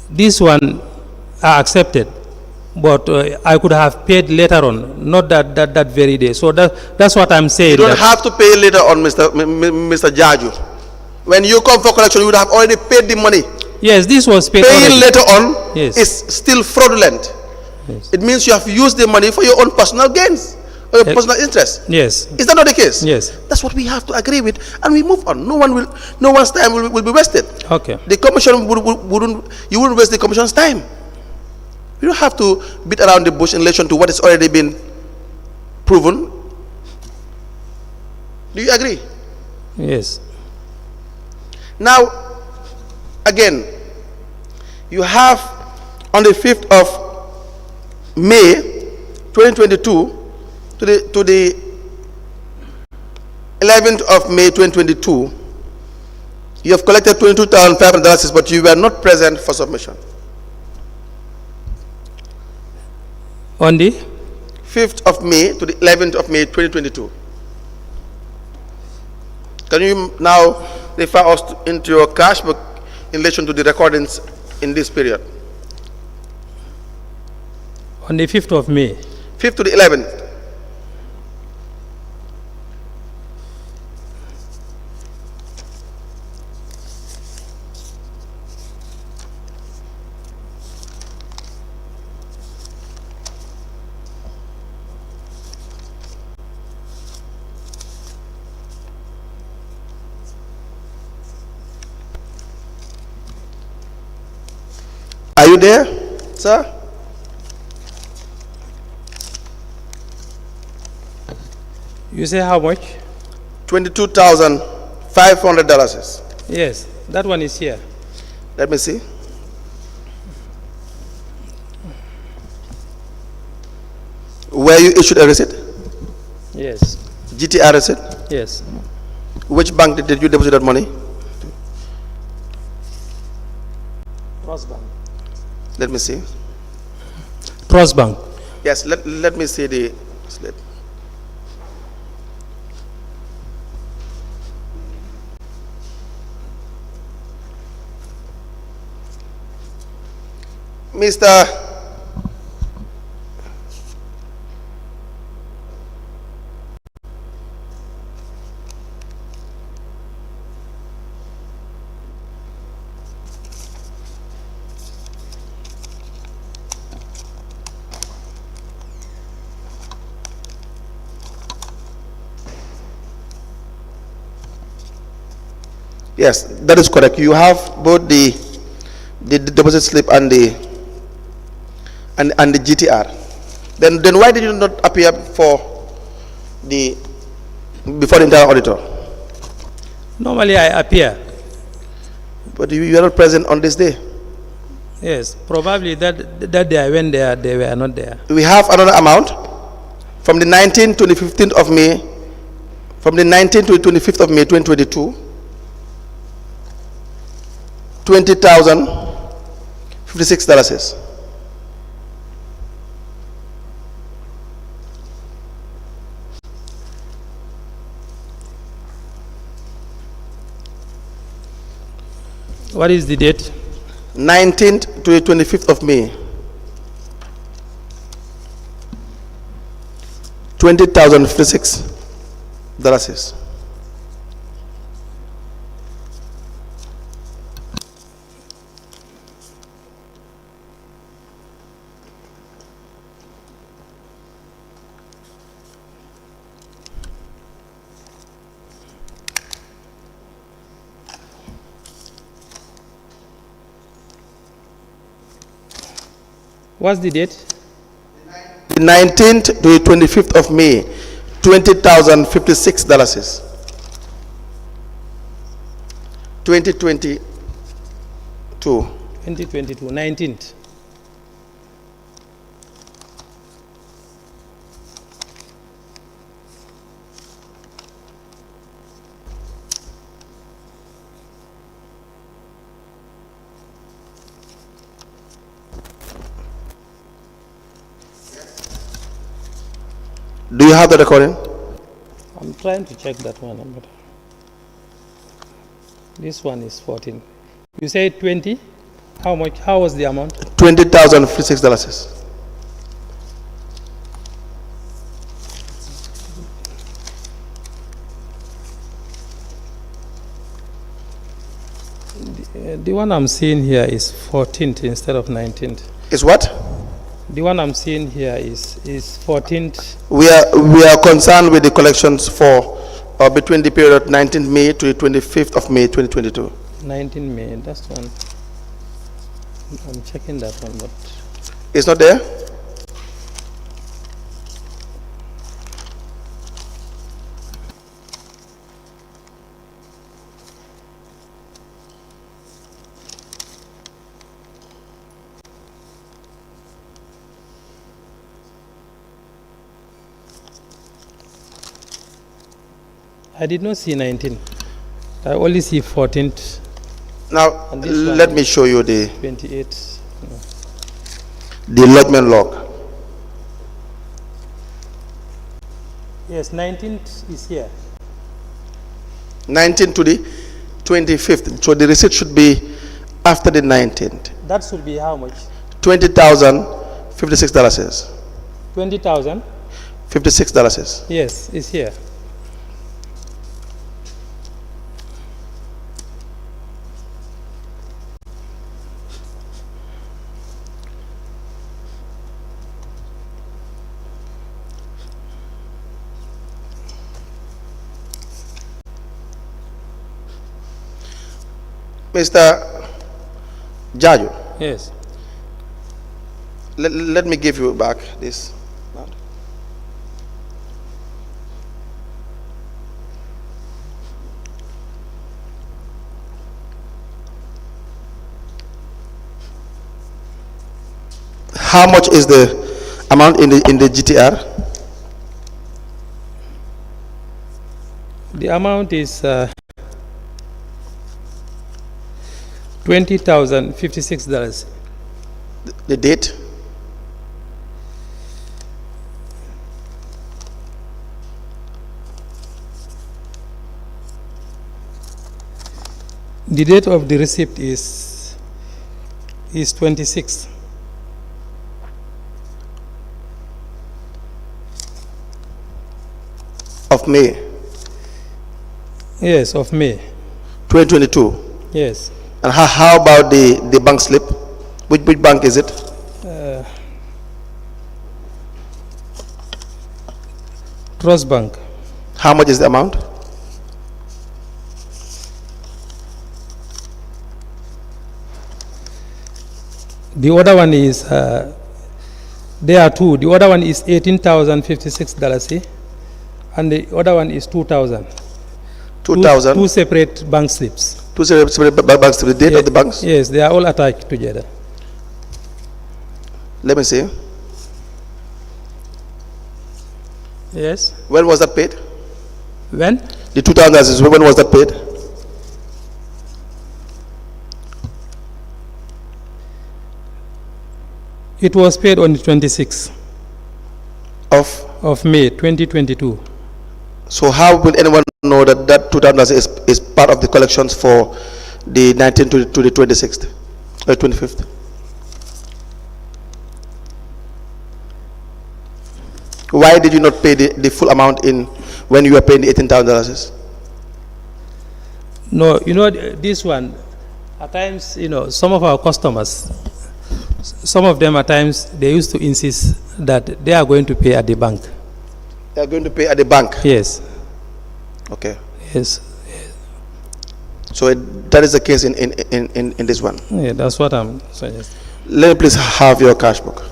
this one I accepted, but I could have paid later on, not that very day. So that's what I'm saying. You don't have to pay later on, Mr. Jarju. When you come for collection, you would have already paid the money. Yes, this was paid Paying already. later on Yes. is still fraudulent. Yes. It means you have used the money for your own personal gains or your personal interest. Yes. Is that not the case? Yes. That's what we have to agree with, and we move on. No one's time will be wasted. Okay. The commission you wouldn't waste the commission's time. You don't have to beat around the bush in relation to what has already been proven. Do you agree? Yes. Now, again, you have on the 5th of May 2022 to the 11th of May 2022, you have collected $22,500, but you were not present for submission. On the 5th of May to the 11th of May 2022. Can you now refer us into your cash book in relation to the recordings in this period? On the 5th of May. 5th to the 11th. Are you there, sir? You say how much? $22,500. Yes, that one is here. Let me see. Where you issued a receipt? Yes. GTR receipt? Yes. Which bank did you deposit that money? Trust Bank. Let me see. Trust Bank. Yes, let me see the slip. Mr. Yes, that is correct. You have both the deposit slip and the GTR. Then why did you not appear before the internal auditor? Normally I appear. But you are not present on this day. Yes, probably that day I went there, they were not there. We have another amount from the 19th to the 15th of May, from the 19th to the 25th of May 2022, $20,056. What is the date? 19th to the 25th of May. $20,056. What's the date? The 19th to the 25th of May, $20,056. 2022. 2022, 19th. Do you have the recording? I'm trying to check that one. But this one is 14. You say 20? How much? How was the amount? $20,056. The one I'm seeing here is 14th instead of 19th. Is what? The one I'm seeing here is 14th. We are concerned with the collections for between the period of 19th May to the 25th of May 2022. 19 May, that's one. I'm checking that one, but It's not there? I did not see 19. I only see 14th. Now, And this one let me show you the 28. lodgement log. Yes, 19th is here. 19th to the 25th. So the receipt should be after the 19th. That should be how much? $20,056. 20,000? $56. Yes, it's here. Mr. Jarju, Yes. let me give you back this. How much is the amount in the GTR? The amount is $20,056. The date? The date of the receipt is 26. of May Yes, of May. 2022. Yes. And how about the bank slip? Which bank is it? Trust Bank. How much is the amount? The other one is, there are two. The other one is $18,056, and the other one is 2,000. 2,000. Two separate bank slips. Two separate banks. The date of the banks? Yes, they are all attached together. Let me see. Yes. When was that paid? When? The 2,000, when was that paid? It was paid on the 26th Of May 2022. So how will anyone know that that 2,000 is part of the collections for the 19th to the 26th or 25th? Why did you not pay the full amount in when you were paying the $18,000? No, this one, at times, some of our customers, some of them at times, they used to insist that they are going to pay at the bank. They are going to pay at the bank? Yes. Okay. Yes. So that is the case in this one? Yeah, that's what I'm suggesting. Let me please have your cash book.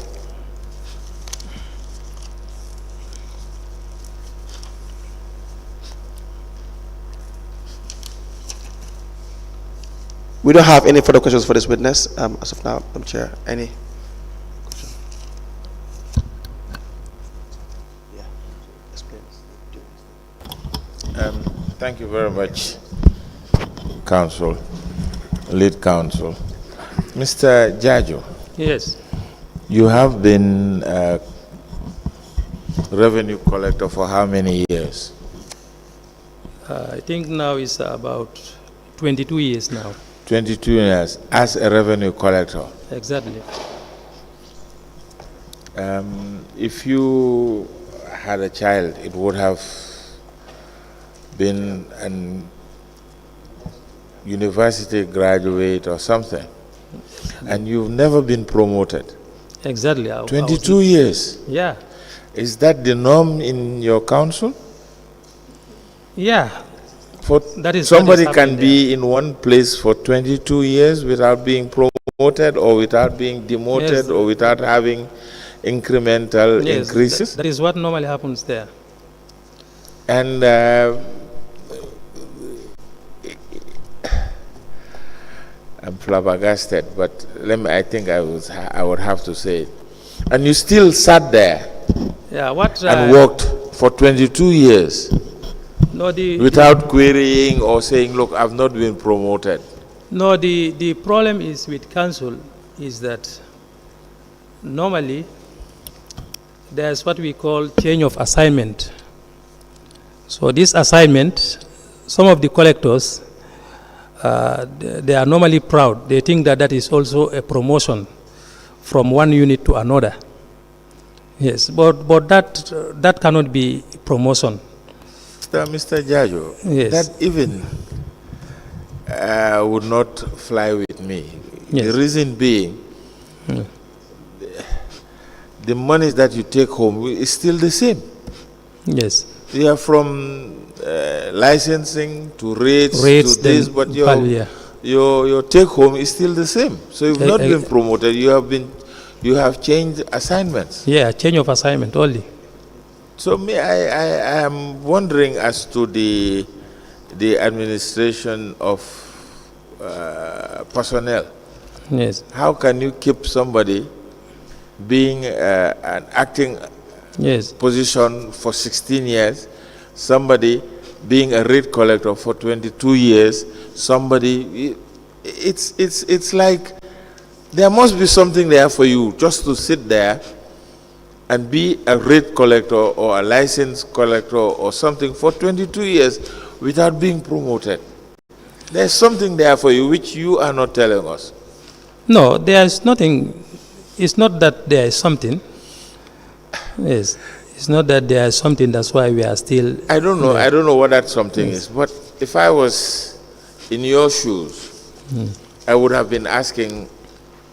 We don't have any further questions for this witness as of now, Madam Chair. Any question? Yeah. Explain. Thank you very much, Counsel, Lead Counsel. Mr. Jarju. Yes. You have been a revenue collector for how many years? I think now it's about 22 years now. 22 years as a revenue collector. Exactly. If you had a child, it would have been an university graduate or something, and you've never been promoted. Exactly. 22 years. Yeah. Is that the norm in your council? Yeah. That is Somebody can be in one place for 22 years without being promoted or without being demoted, yes, or without having incremental, yes, increases? That is what normally happens there. And I'm flabbergasted, but I think I would have to say it. And you still sat there, yeah, and worked for 22 years. No, without querying or saying, look, I've not been promoted. No, the problem is with council is that normally there's what we call change of assignment. So this assignment, some of the collectors, they are normally proud. They think that that is also a promotion from one unit to another. Yes, but that cannot be promotion. Mr. Jarju, yes, that even would not fly with me. Yes. The reason being, the money that you take home is still the same. Yes. You are from licensing to rates to this, but your take home is still the same. So you've not been promoted. You have changed assignments. Yeah, change of assignment only. So I am wondering as to the administration of personnel. Yes. How can you keep somebody being an acting, yes, position for 16 years, somebody being a rate collector for 22 years, somebody, it's like there must be something there for you just to sit there and be a rate collector or a license collector or something for 22 years without being promoted. There's something there for you which you are not telling us. No, there's nothing. It's not that there is something. Yes. It's not that there is something, that's why we are still... I don't know. I don't know what that something is. But if I was in your shoes, I would have been asking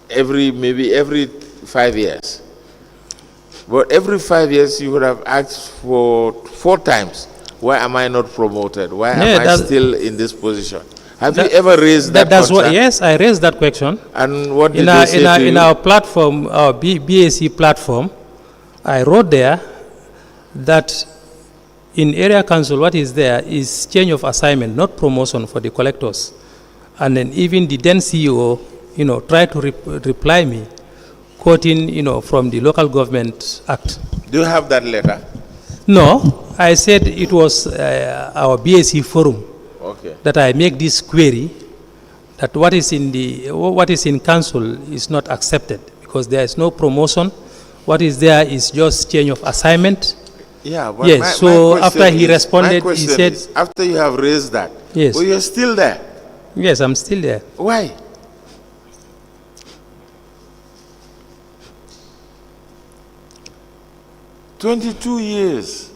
maybe every 5 years. But every 5 years, you would have asked for 4 times, why am I not promoted? Why am I still in this position? Have you ever raised that concern? Yes, I raised that question. And what did they say to you? In our platform, our BAC platform, I wrote there that in area council, what is there is change of assignment, not promotion for the collectors. And then even the then CEO, tried to reply me, quoting, from the Local Government Act. Do you have that letter? No, I said it was our BAC forum that I make this query, that what is in council is not accepted because there is no promotion. What is there is just change of assignment. Yeah, but yes. After he responded, he said, after you have raised that, yes, well, you're still there. Yes, I'm still there. Why? $22 years.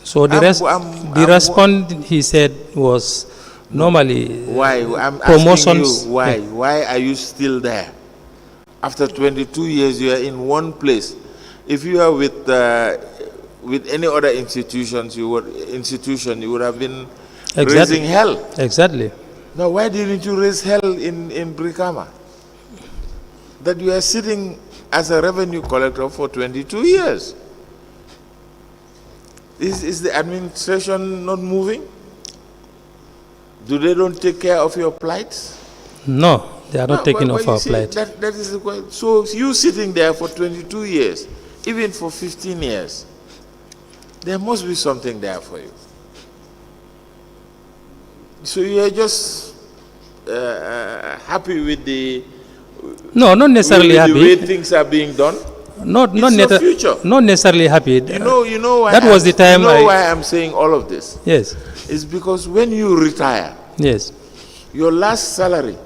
So the response he said was normally why? I'm promotions. Asking you why? Why are you still there? After 22 years, you are in one place. If you are with any other institution, you would have been raising hell. Exactly. Now, why didn't you raise hell in Brikama? That you are sitting as a revenue collector for 22 years. Is the administration not moving? Do they don't take care of your plights? No, they are not taking off our plight. That is the question. So you sitting there for 22 years, even for 15 years, there must be something there for you. So you are just happy with the... No, not necessarily happy. The way things are being done? Not necessarily happy. You know why that was the time. Why I'm saying all of this? Yes. It's because when you retire, yes, your last salary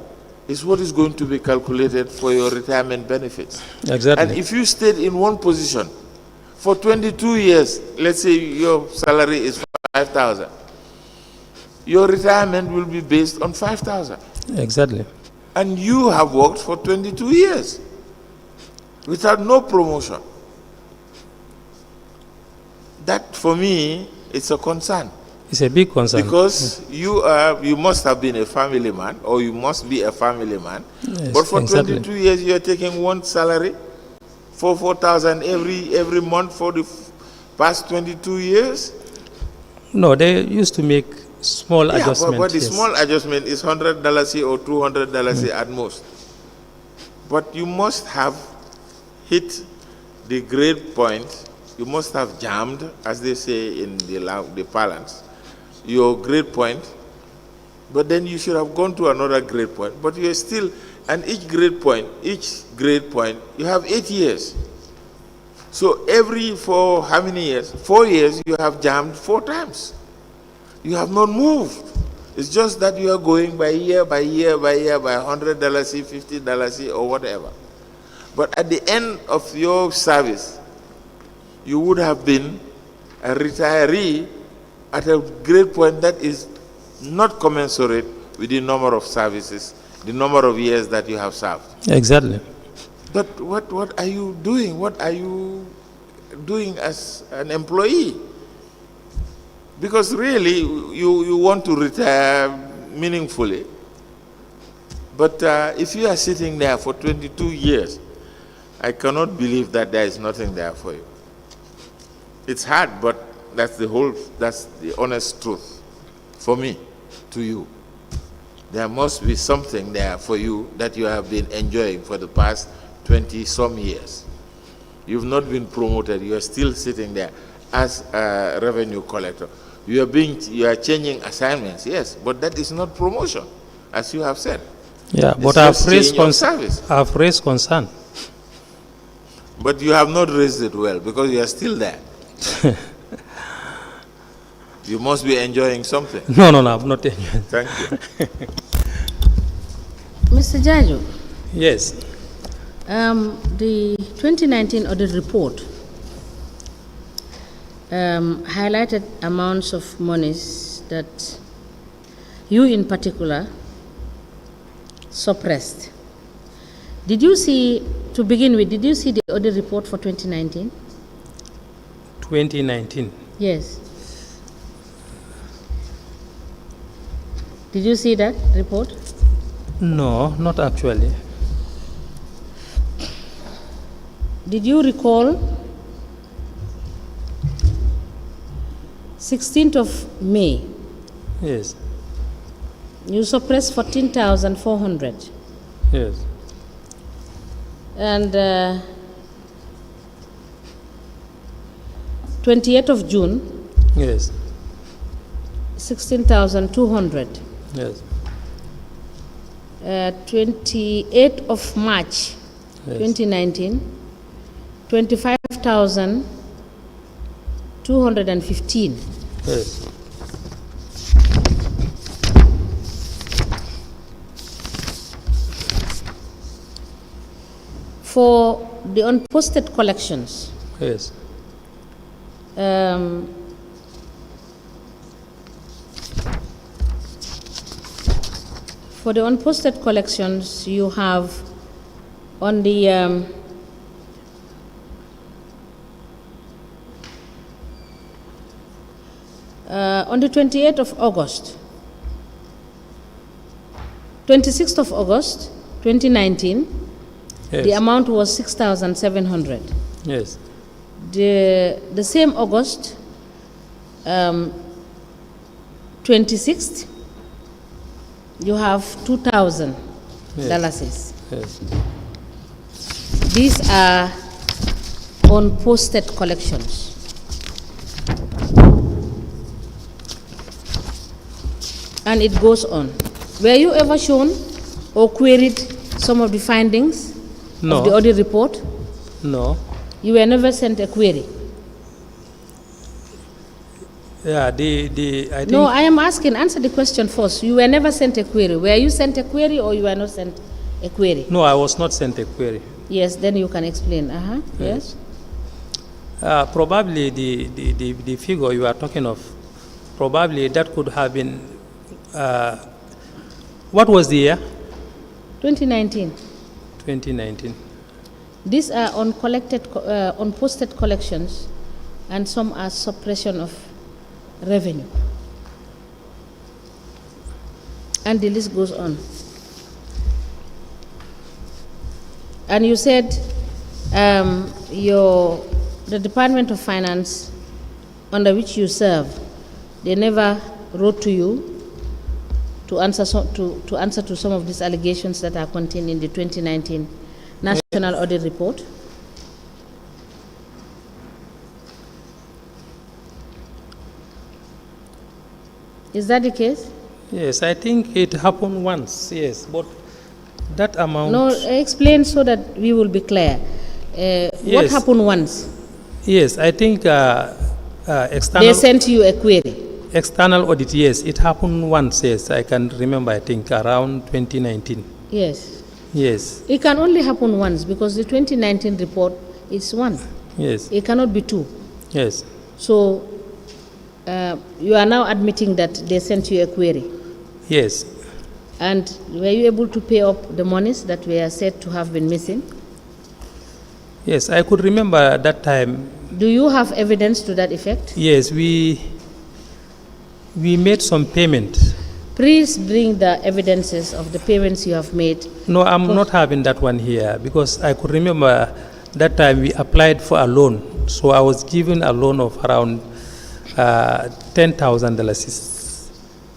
is what is going to be calculated for your retirement benefits. Exactly. And if you stayed in one position for 22 years, let's say your salary is 5,000, your retirement will be based on 5,000. Exactly. And you have worked for 22 years without no promotion. That, for me, it's a concern. It's a big concern. Because you must have been a family man, or you must be a family man. Yes, but for exactly. 22 years, you are taking one salary for 4,000 every month for the past 22 years. No, they used to make small adjustments. But the small adjustment is $100 or $200 at most. But you must have hit the grade point. You must have jammed, as they say in the parlance, your grade point. But then you should have gone to another grade point. But you are still, and each grade point, you have 8 years. So for how many years? 4 years, you have jammed 4 times. You have not moved. It's just that you are going by year, by $100, $50, or whatever. But at the end of your service, you would have been a retiree at a grade point that is not commensurate with the number of services, the number of years that you have served. Exactly. But what are you doing? What are you doing as an employee? Because really, you want to retire meaningfully. But if you are sitting there for 22 years, I cannot believe that there is nothing there for you. It's hard, but that's the honest truth for me, to you. There must be something there for you that you have been enjoying for the past 20-some years. You've not been promoted. You are still sitting there as a revenue collector. You are changing assignments, yes, but that is not promotion, as you have said. Yeah, but I've raised concern. But you have not raised it well because you are still there. You must be enjoying something. No, I'm not enjoying. Thank you. Mr. Jarju. Yes. The 2019 audit report highlighted amounts of monies that you in particular suppressed. Did you see, to begin with, did you see the audit report for 2019? 2019. Yes. Did you see that report? No, not actually. Did you recall 16th of May? Yes. You suppressed 14,400. Yes. And 28th of June, Yes. 16,200. Yes. 28th of March, Yes. 2019, 25,215. Yes. For the unposted collections, Yes. for the unposted collections, you have on the on the 28th of August, 26th of August, 2019, Yes. the amount was 6,700. Yes. The same August, 26th, you have $2,000. Yes. Yes. These are unposted collections. And it goes on. Were you ever shown or queried some of the findings No. of the audit report? No. You were never sent a query? Yeah, I think. No, I am asking, answer the question first. You were never sent a query. Were you sent a query or you were not sent a query? No, I was not sent a query. Yes, then you can explain. Yes. Probably the figure you are talking of, probably that could have been, what was the year? 2019. 2019. These are uncollected, unposted collections, and some are suppression of revenue. And the list goes on. And you said the Department of Finance, under which you serve, they never wrote to you to answer to some of these allegations that are contained in the 2019 National Audit Report? Is that the case? Yes, I think it happened once, yes, but that amount... No, explain so that we will be clear. What Yes. happened once? Yes, I think external... They sent you a query. External audit, yes, it happened once, yes, I can remember, I think around 2019. Yes. Yes, It can only happen once because the 2019 report is one. yes, It cannot be two. yes, So you are now admitting that they sent you a query. yes. And were you able to pay up the monies that were said to have been missing? Yes, I could remember that time. Do you have evidence to that effect? Yes, we made some payment. Please bring the evidences of the payments you have made. No, I'm not having that one here because I could remember that time we applied for a loan. So I was given a loan of around $10,000.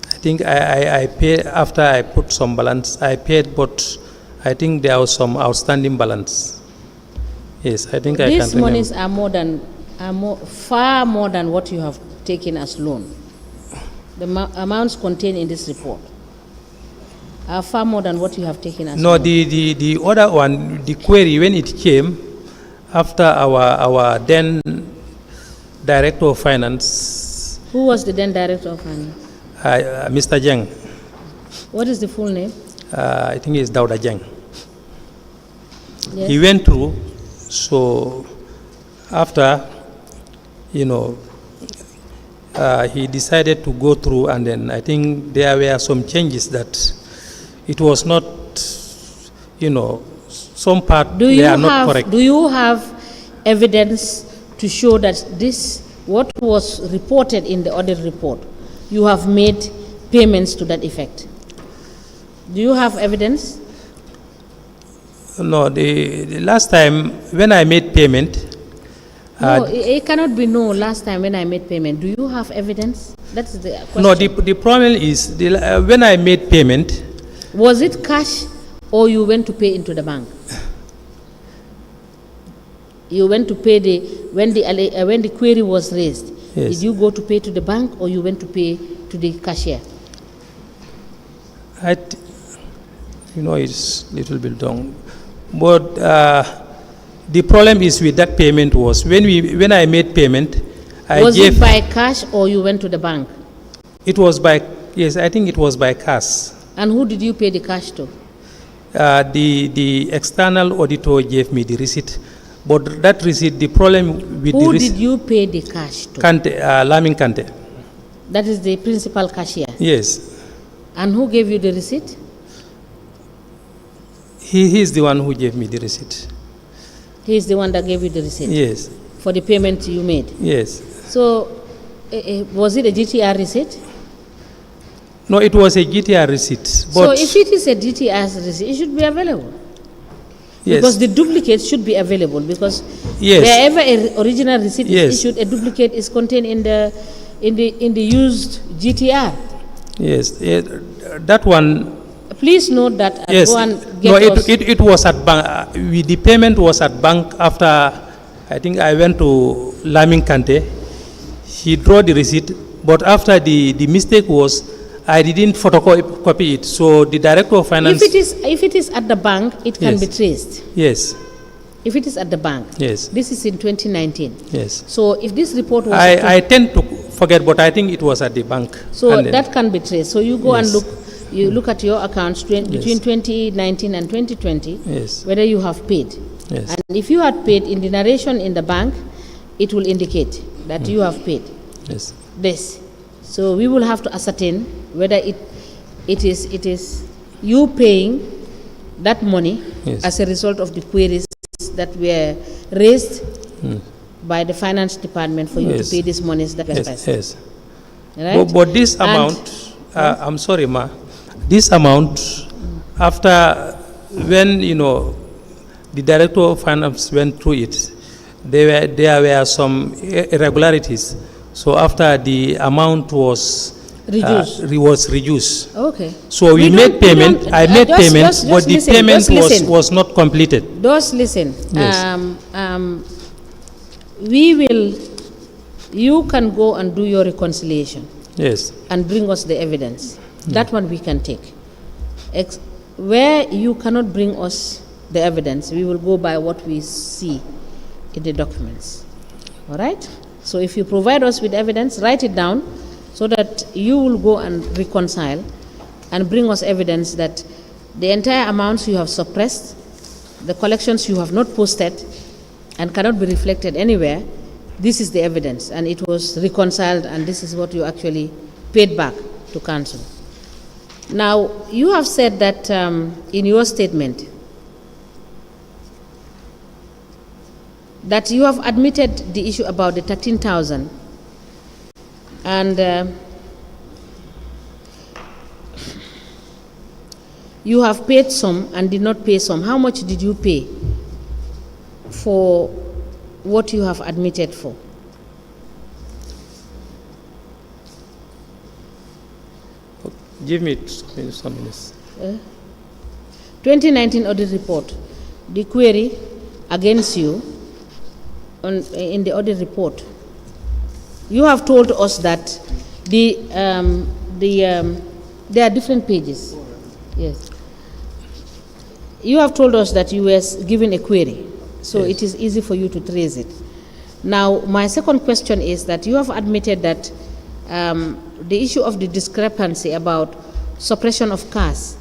I think I paid after I put some balance. I paid, but I think there was some outstanding balance. Yes, I think I can remember. These monies are far more than what you have taken as loan. The amounts contained in this report are far more than what you have taken as No, loan. the other one, the query, when it came after our then Director of Finance. Who was the then Director of Finance? Mr. Jeng. What is the full name? I think it's Dauda Jeng. Yes. He went through, so after, he decided to go through, and then I think there were some changes that it was not, some part were not correct. Do you have evidence to show that what was reported in the audit report, you have made payments to that effect? Do you have evidence? No, the last time when I made payment. No, it cannot be no last time when I made payment. Do you have evidence? That's the question. No, the problem is when I made payment. Was it cash or you went to pay into the bank? You went to pay when the query was raised. Yes. Did you go to pay to the bank or you went to pay to the cashier? It's a little bit long, but the problem is with that payment was when I made payment, was it by cash or you went to the bank? It was by, yes, I think it was by cash. And who did you pay the cash to? The external auditor gave me the receipt, but that receipt, the problem with who the receipt. Who did you pay the cash to? Kante, Lamin Kante. That is the principal cashier? Yes. And who gave you the receipt? He is the one who gave me the receipt. He is the one that gave you the receipt? Yes. For the payment you made? Yes. So, was it a GTR receipt? No, it was a GTR receipt. But so, if it is a GTR receipt, it should be available. Yes. Because the duplicate should be available. Because yes. wherever an original receipt yes. is issued, a duplicate is contained in the used GTR. Yes, that one. Please note that. Yes. It was at bank. The payment was at bank after. I think I went to Lamin Kante. He drew the receipt, but after the mistake was, I didn't photocopy it. So the director of finance. If it is at the bank, it can yes. be traced. Yes. If it is at the bank. Yes. This is in 2019. Yes. So if this report was. I tend to forget, but I think it was at the bank. So that can be traced. So you go yes. and look. You look at your accounts between yes. 2019 and 2020. Yes. Whether you have paid. Yes. And if you had paid in the narration in the bank, it will indicate that you have paid. Yes. This. So we will have to ascertain whether it is you paying that money yes. as a result of the queries that were raised by the finance department for you yes. to pay these monies that were yes. yes. Right? But this amount, I'm sorry, ma. This amount, after when the director of finance went through it, there were some irregularities. So after the amount was reduced. Okay. So we made payment. I made payment, but the payment was not completed. Just listen. Yes. You can go and do your reconciliation. Yes. And bring us the evidence. That one we can take. Where you cannot bring us the evidence, we will go by what we see in the documents. All right? So if you provide us with evidence, write it down so that you will go and reconcile and bring us evidence that the entire amounts you have suppressed, the collections you have not posted and cannot be reflected anywhere, this is the evidence and it was reconciled and this is what you actually paid back to council. Now, you have said that in your statement that you have admitted the issue about the 13,000 and you have paid some and did not pay some. How much did you pay for what you have admitted for? Give me some minutes. 2019 audit report, the query against you in the audit report, you have told us that there are different pages. Yes. You have told us that you were given a query, so yes. It is easy for you to trace it. Now, my second question is that you have admitted that the issue of the discrepancy about suppression of cash,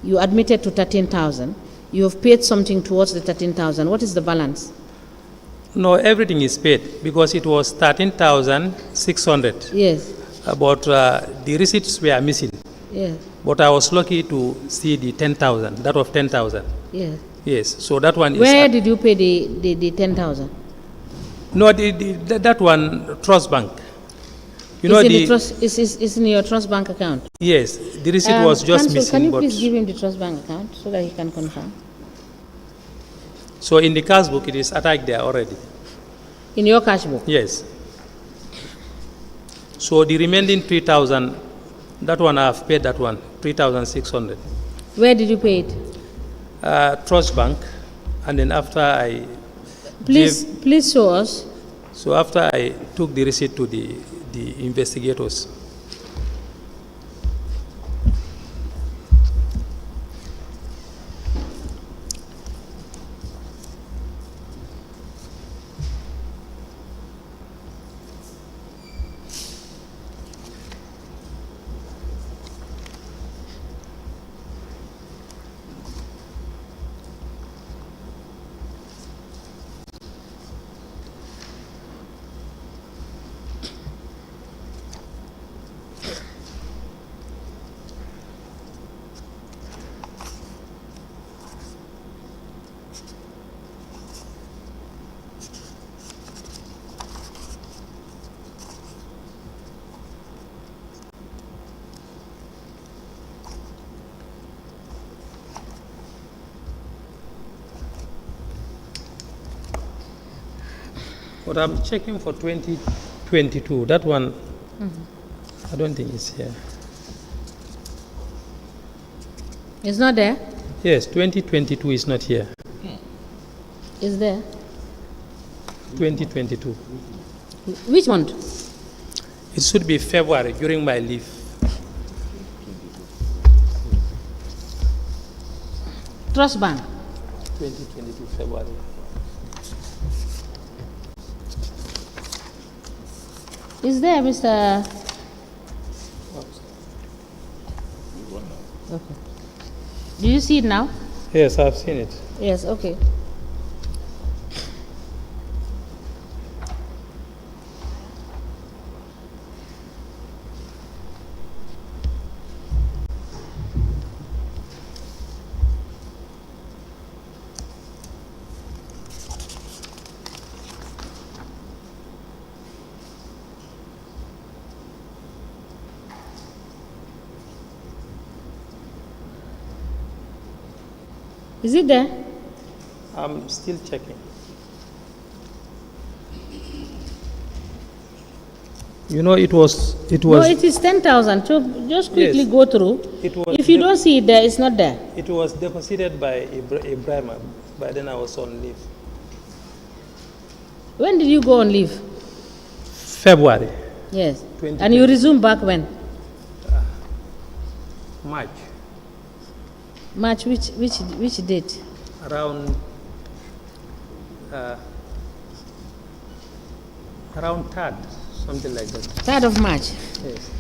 you admitted to 13,000. You have paid something towards the 13,000. What is the balance? No, everything is paid because it was 13,600. Yes. But the receipts were missing. Yes. But I was lucky to see the 10,000, that of 10,000. Yes. Yes, so that one Where is... did you pay the 10,000? No, that one, Trust Bank. You know, It's in your trust bank account. Yes, the receipt was just Counsel, missing. can you but please give him the trust bank account so that he can confirm? So in the cash book, it is attached there already. In your cash book? Yes. So the remaining 3,000, that one I have paid that one, 3,600. Where did you pay it? Trust Bank, and then after I... Please show us. So after I took the receipt to the investigators. But I'm checking for 2022. That one, I don't think it's here. It's not there? Yes, 2022 is not here. It's there. 2022. Which month? It should be February during my leave. Trust Bank. 2022 February. Is there, Mr. Okay. Do you see it now? Yes, I've seen it. Yes, okay. Is it there? I'm still checking. You know, it was. No, it is 10,000. So just quickly Yes. go through. It was If you don't see it there, it's not there. It was deposited by Ebrima. By then I was on leave. When did you go on leave? February, Yes. 2020. And you resume back when? March, March, which date? around 3rd, something like that. 3rd of March. Yes.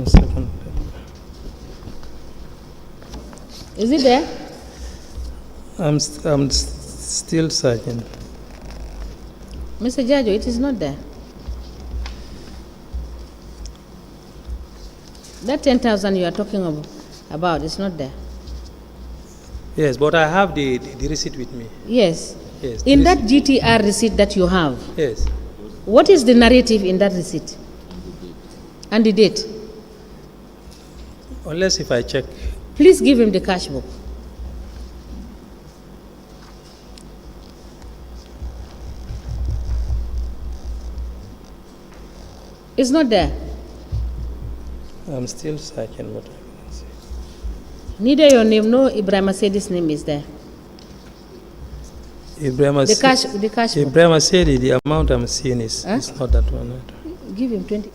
Second. Is it there? I'm still searching. Mr. Jarju, it is not there. That 10,000 you are talking about is not there. Yes, but I have the receipt with me. Yes. Yes. In the that GTR receipt that you have, Yes. what is the narrative in that receipt? And the date? Unless if I check. Please give him the cash book. It's not there. I'm still searching what I can see. Neither your name nor Ebrima said this name is there. Ebrima The cash book. Ebrima said the amount I'm seeing is not that one. Give him 20.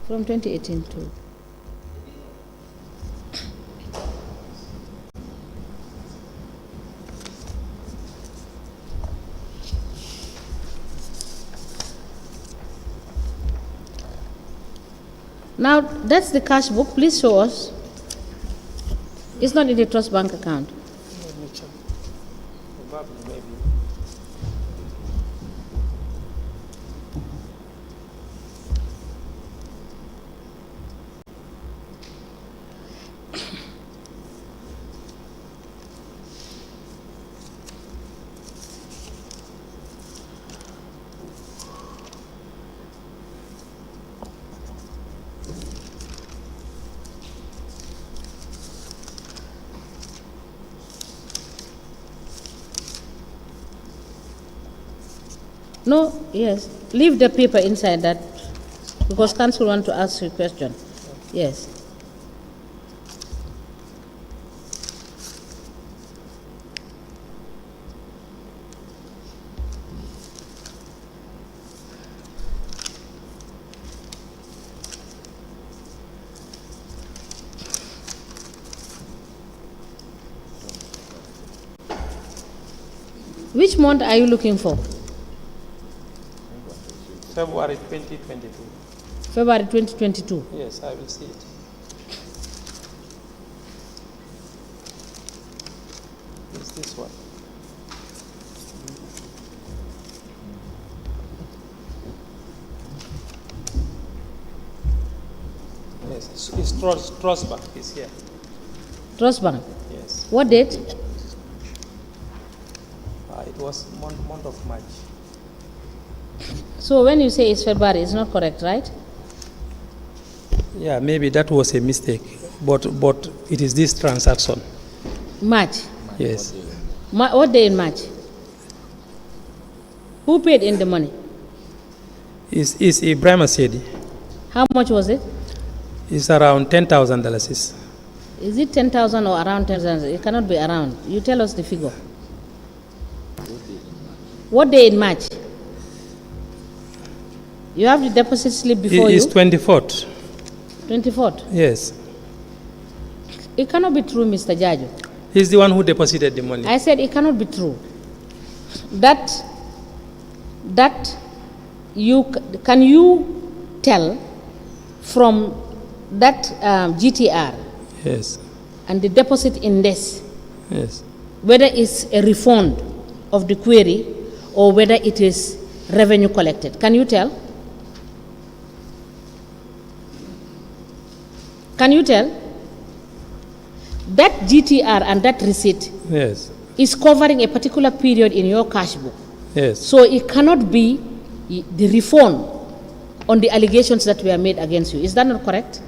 From 2018 to. Now, that's the cash book. Please show us. It's not in the trust bank account. Let me check. Probably, maybe. No, yes. Leave the paper inside that, because council want to ask you a question. Yes. Which month are you looking for? February 2022. February 2022. Yes, I will see it. It's this one. Yes, it's trust bank is here. Trust bank. Yes. What date? It was month of March. So when you say it's February, it's not correct, right? Yeah, maybe that was a mistake, but it is this transaction. March. Yes. What day in March? Who paid in the money? Is Ebrima said. How much was it? It's around $10,000. Is it 10,000 or around 10,000? It cannot be around. You tell us the figure. What day in March? You have the deposit slip before you? It's 24th. 24th? Yes. It cannot be true, Mr. Jarju. He's the one who deposited the money. I said it cannot be true. That can you tell from that GTR Yes. and the deposit index Yes. whether it's a refund of the query or whether it is revenue collected? Can you tell? Can you tell? That GTR and that receipt Yes. is covering a particular period in your cash book. Yes. So it cannot be the refund on the allegations that were made against you. Is that not correct?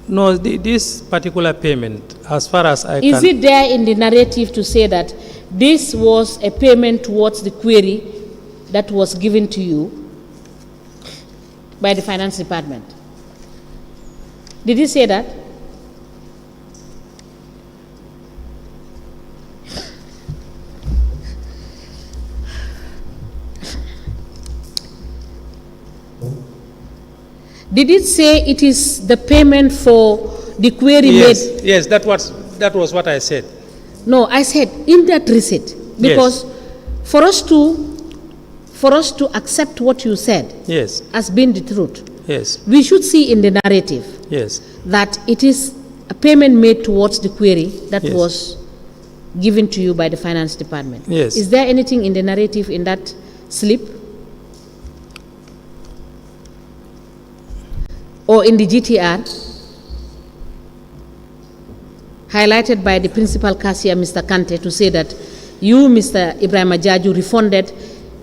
No, this particular payment, as far as I Is can... it there in the narrative to say that this was a payment towards the query that was given to you by the finance department? Did he say that? Did it say it is the payment for the query Yes, made? yes, that was what I said. No, I said in that receipt, because for us to accept what you said Yes. as being the truth, Yes. we should see in the narrative Yes. that it is a payment made towards the query that Yes. was given to you by the finance department. Yes. Is there anything in the narrative in that slip or in the GTR highlighted by the principal cashier, Mr. Kante, to say that you, Mr. Ebrima Jarju, refunded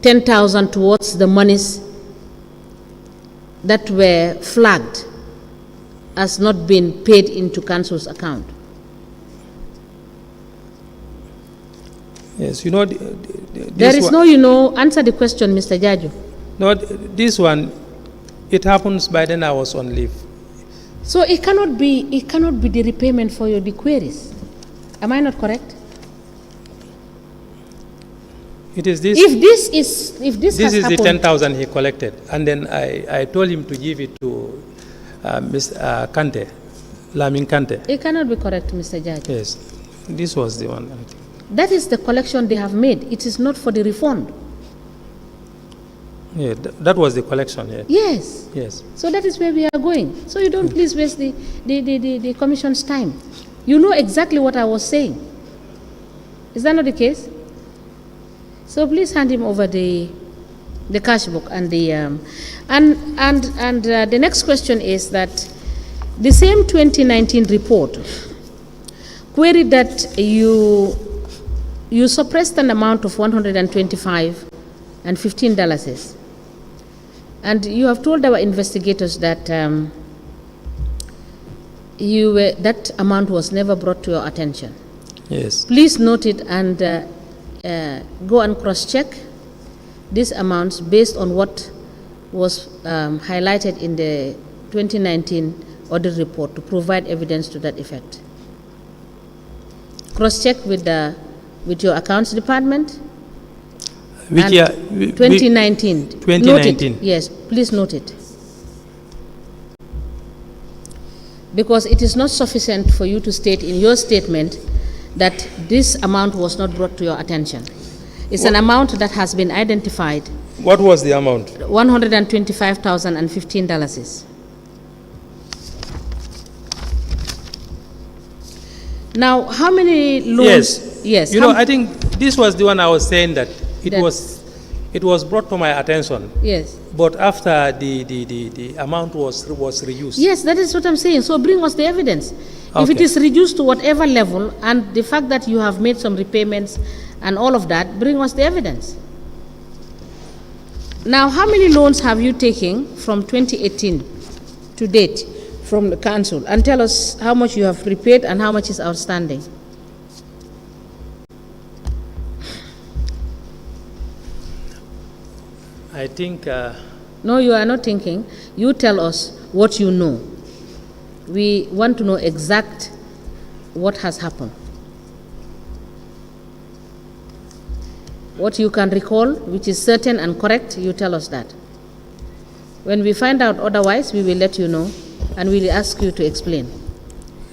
10,000 towards the monies that were flagged as not being paid into council's account? Yes, you know, There is no, answer the question, Mr. Jarju. No, this one, it happens by then I was on leave. So it cannot be the repayment for your queries. Am I not correct? It is this. If this has is the happened, 10,000 he collected, and then I told him to give it to Mr. Kante, Lamin Kante. it cannot be correct, Mr. Jarju. Yes, this was the one. I think. That is the collection they have made. It is not for the refund. Yeah, that was the collection. Yeah. Yes. Yes. So that is where we are going. So you don't please waste the commission's time. You know exactly what I was saying. Is that not the case? So please hand him over the cash book and the the next question is that the same 2019 report queried that you suppressed an amount of $125 and $15, and you have told our investigators that that amount was never brought to your attention. Yes. Please note it and go and cross-check these amounts based on what was highlighted in the 2019 audit report to provide evidence to that effect. Cross-check with your accounts department. Which year? 2019. 2019. Note it. Yes, please note it. Because it is not sufficient for you to state in your statement that this amount was not brought to your attention. It's an amount that has been identified. What was the amount? $125,015. Now, how many loans? Yes. You know, I think this was the one I was saying that it was brought to my attention. Yes. But after the amount was reduced. Yes, that is what I'm saying. So bring us the evidence. Okay. If it is reduced to whatever level, and the fact that you have made some repayments and all of that, bring us the evidence. Now, how many loans have you taken from 2018 to date from the council? And tell us how much you have repaid and how much is outstanding. I think... No, you are not thinking. You tell us what you know. We want to know exact what has happened. What you can recall, which is certain and correct, you tell us that. When we find out otherwise, we will let you know and we will ask you to explain.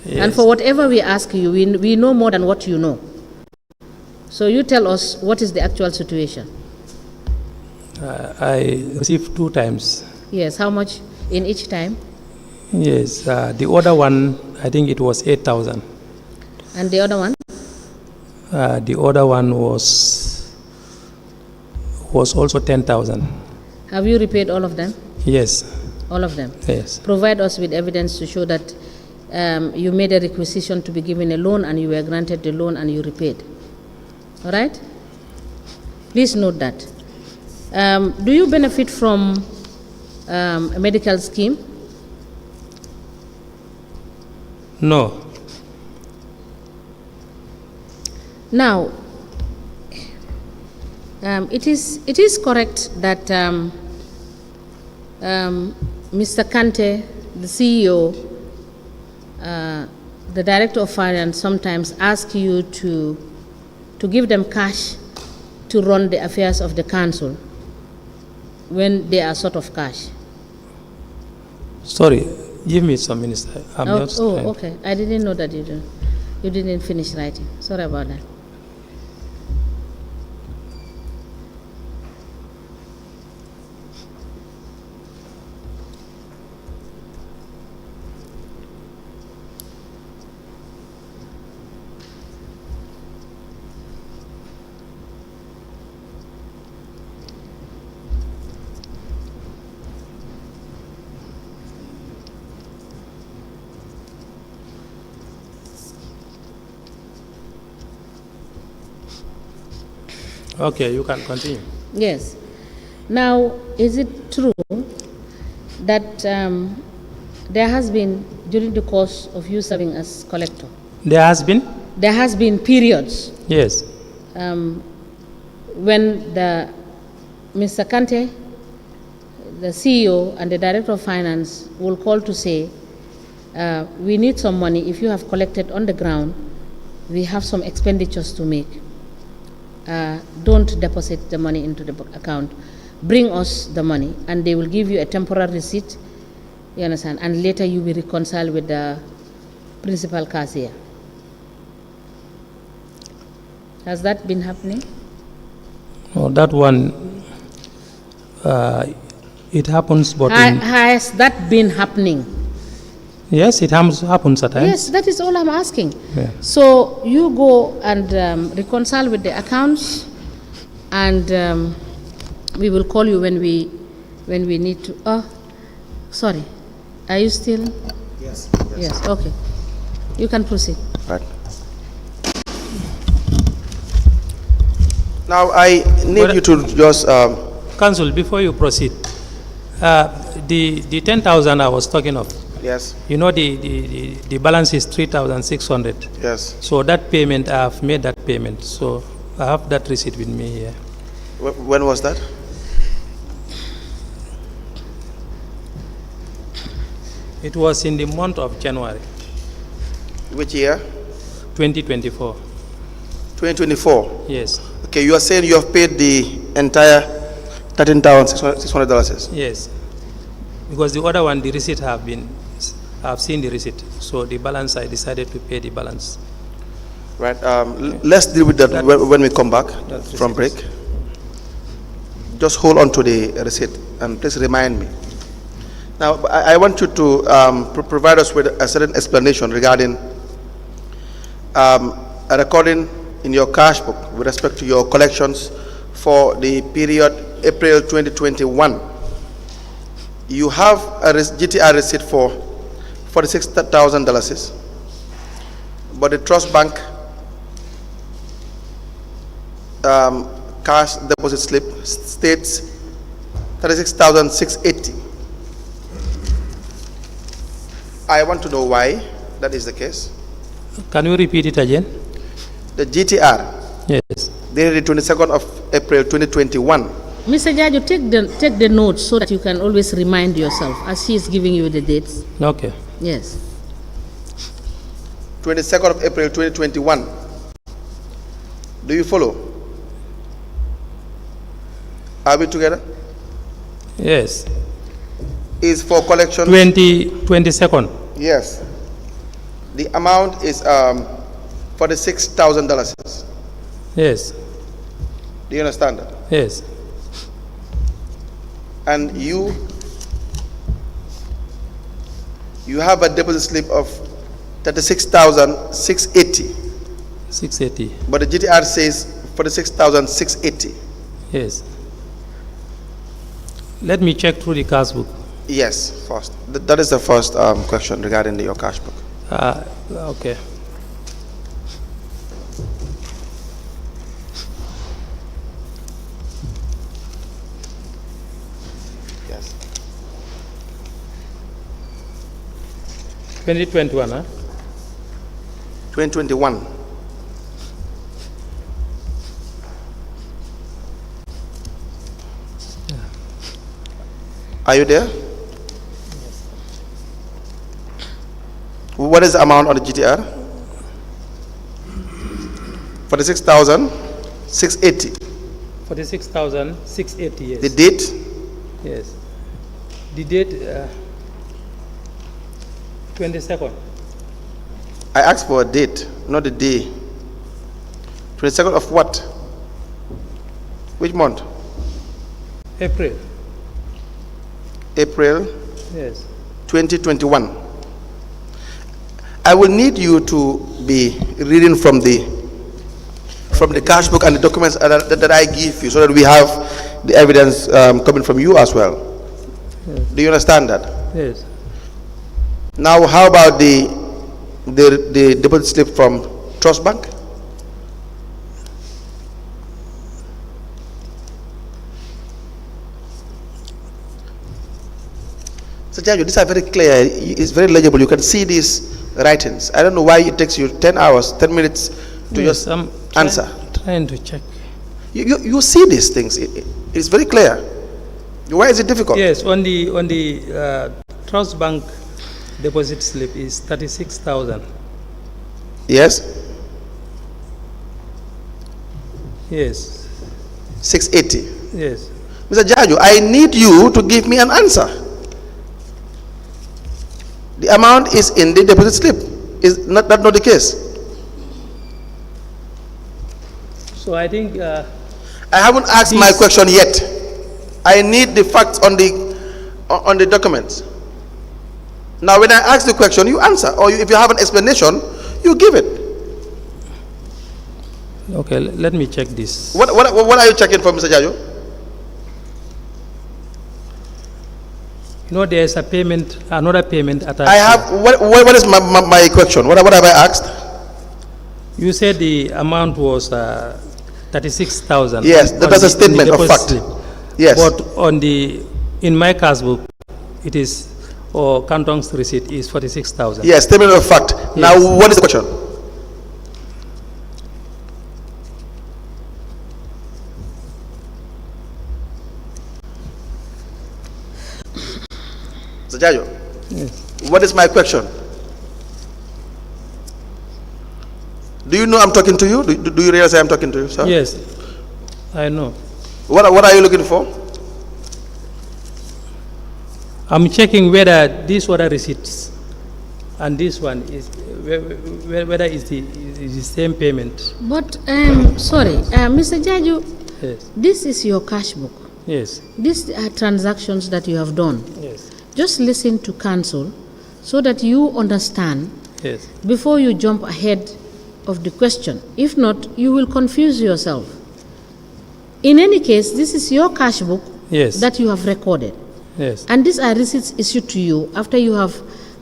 Yes. And for whatever we ask you, we know more than what you know. So you tell us what is the actual situation. I received 2 times. Yes, how much in each time? Yes, the other one, I think it was 8,000. And the other one? The other one was also 10,000. Have you repaid all of them? Yes. All of them? Yes. Provide us with evidence to show that you made a requisition to be given a loan and you were granted the loan and you repaid. All right? Please note that. Do you benefit from a medical scheme? No. Now, it is correct that Mr. Kante, the CEO, the Director of Finance, sometimes ask you to give them cash to run the affairs of the council when they are short of cash. Sorry, give me some minutes. Okay. I didn't know that you didn't finish writing. Sorry about that. Okay, you can continue. Yes. Now, is it true that there has been, during the course of you serving as collector? There has been? There has been periods. Yes. When Mr. Kante, the CEO and the Director of Finance will call to say, we need some money. If you have collected on the ground, we have some expenditures to make. Don't deposit the money into the account. Bring us the money, and they will give you a temporary receipt, you understand, and later you will reconcile with the principal cashier. Has that been happening? Oh, that one, it happens, but... Has that been happening? Yes, it happens at times. Yes, that is all I'm asking. Yeah. So you go and reconcile with the accounts, and we will call you when we need to. Oh, sorry. Are you still? Yes. Yes. Okay. You can proceed. Right. Now I need you to just. Council, before you proceed, the 10,000 I was talking of. Yes. You know the balance is 3,600. Yes. So that payment, I have made that payment. So I have that receipt with me here. When was that? It was in the month of January Which year? 2024. 2024. Yes. Okay, you are saying you have paid the entire $13,600. Yes. Because the other one, the receipt I have seen the receipt. So the balance, I decided to pay the balance. Right. Let's deal with that when we come back from break. Just hold on to the receipt and please remind me. Now, I want you to provide us with a certain explanation regarding a recording in your cash book with respect to your collections for the period April 2021. You have a GTR receipt for $46,000, but the trust bank cash deposit slip states $36,680. I want to know why that is the case. Can you repeat it again? The GTR, Yes. dated the 22nd of April 2021. Mr. Jarju, take the notes so that you can always remind yourself as he is giving you the dates. Okay. Yes. 22nd of April 2021. Do you follow? Are we together? Yes. Is for collection. 22nd. Yes. The amount is $46,000. Yes. Do you understand that? Yes. And you have a deposit slip of $36,680. 680. But the GTR says $46,680. Yes. Let me check through the cash book. Yes, first. That is the first question regarding your cash book. Okay. Yes. 2021, huh? 2021. Are you there? What is the amount on the GTR? $46,680. 46,680, yes. The date? Yes. The date, 22nd. I asked for a date, not the day. 22nd of what? Which month? April. April Yes. 2021. I will need you to be reading from the cash book and the documents that I give you, so that we have the evidence coming from you as well. Yes. Do you understand that? Yes. Now, how about the deposit slip from Trust Bank? So, Jarju, these are very clear. It's very legible. You can see these writings. I don't know why it takes you 10 minutes to Yes, just I'm answer. trying to check. You see these things. It's very clear. Why is it difficult? Yes, on the Trust Bank deposit slip is 36,000. Yes? Yes. 680. Yes. Mr. Jarju, I need you to give me an answer. The amount is in the deposit slip. Is not that not the case? So I think I haven't asked my question yet. I need the facts on the documents. Now, when I ask the question, you answer. Or if you have an explanation, you give it. Okay, let me check this. What are you checking for, Mr. Jarju? You know, there is a payment, another payment attached. I have, what is my question? What have I asked? You said the amount was 36,000. Yes, that's a statement of fact. Slip. Yes. But in my cash book, it is, or Kantong's receipt is 46,000. Yes, statement of fact. Yes. Now, what is the question? Mr. Jarju, Yes. what is my question? Do you know I'm talking to you? Do you realize I'm talking to you, sir? Yes, I know. What are you looking for? I'm checking whether these other receipts and this one is whether it's the same payment. But, sorry, Mr. Jarju, Yes. this is your cash book. Yes. These are transactions that you have done. Yes. Just listen to counsel so that you understand Yes. before you jump ahead of the question. If not, you will confuse yourself. In any case, this is your cash book Yes. that you have recorded. Yes. And these are receipts issued to you after you have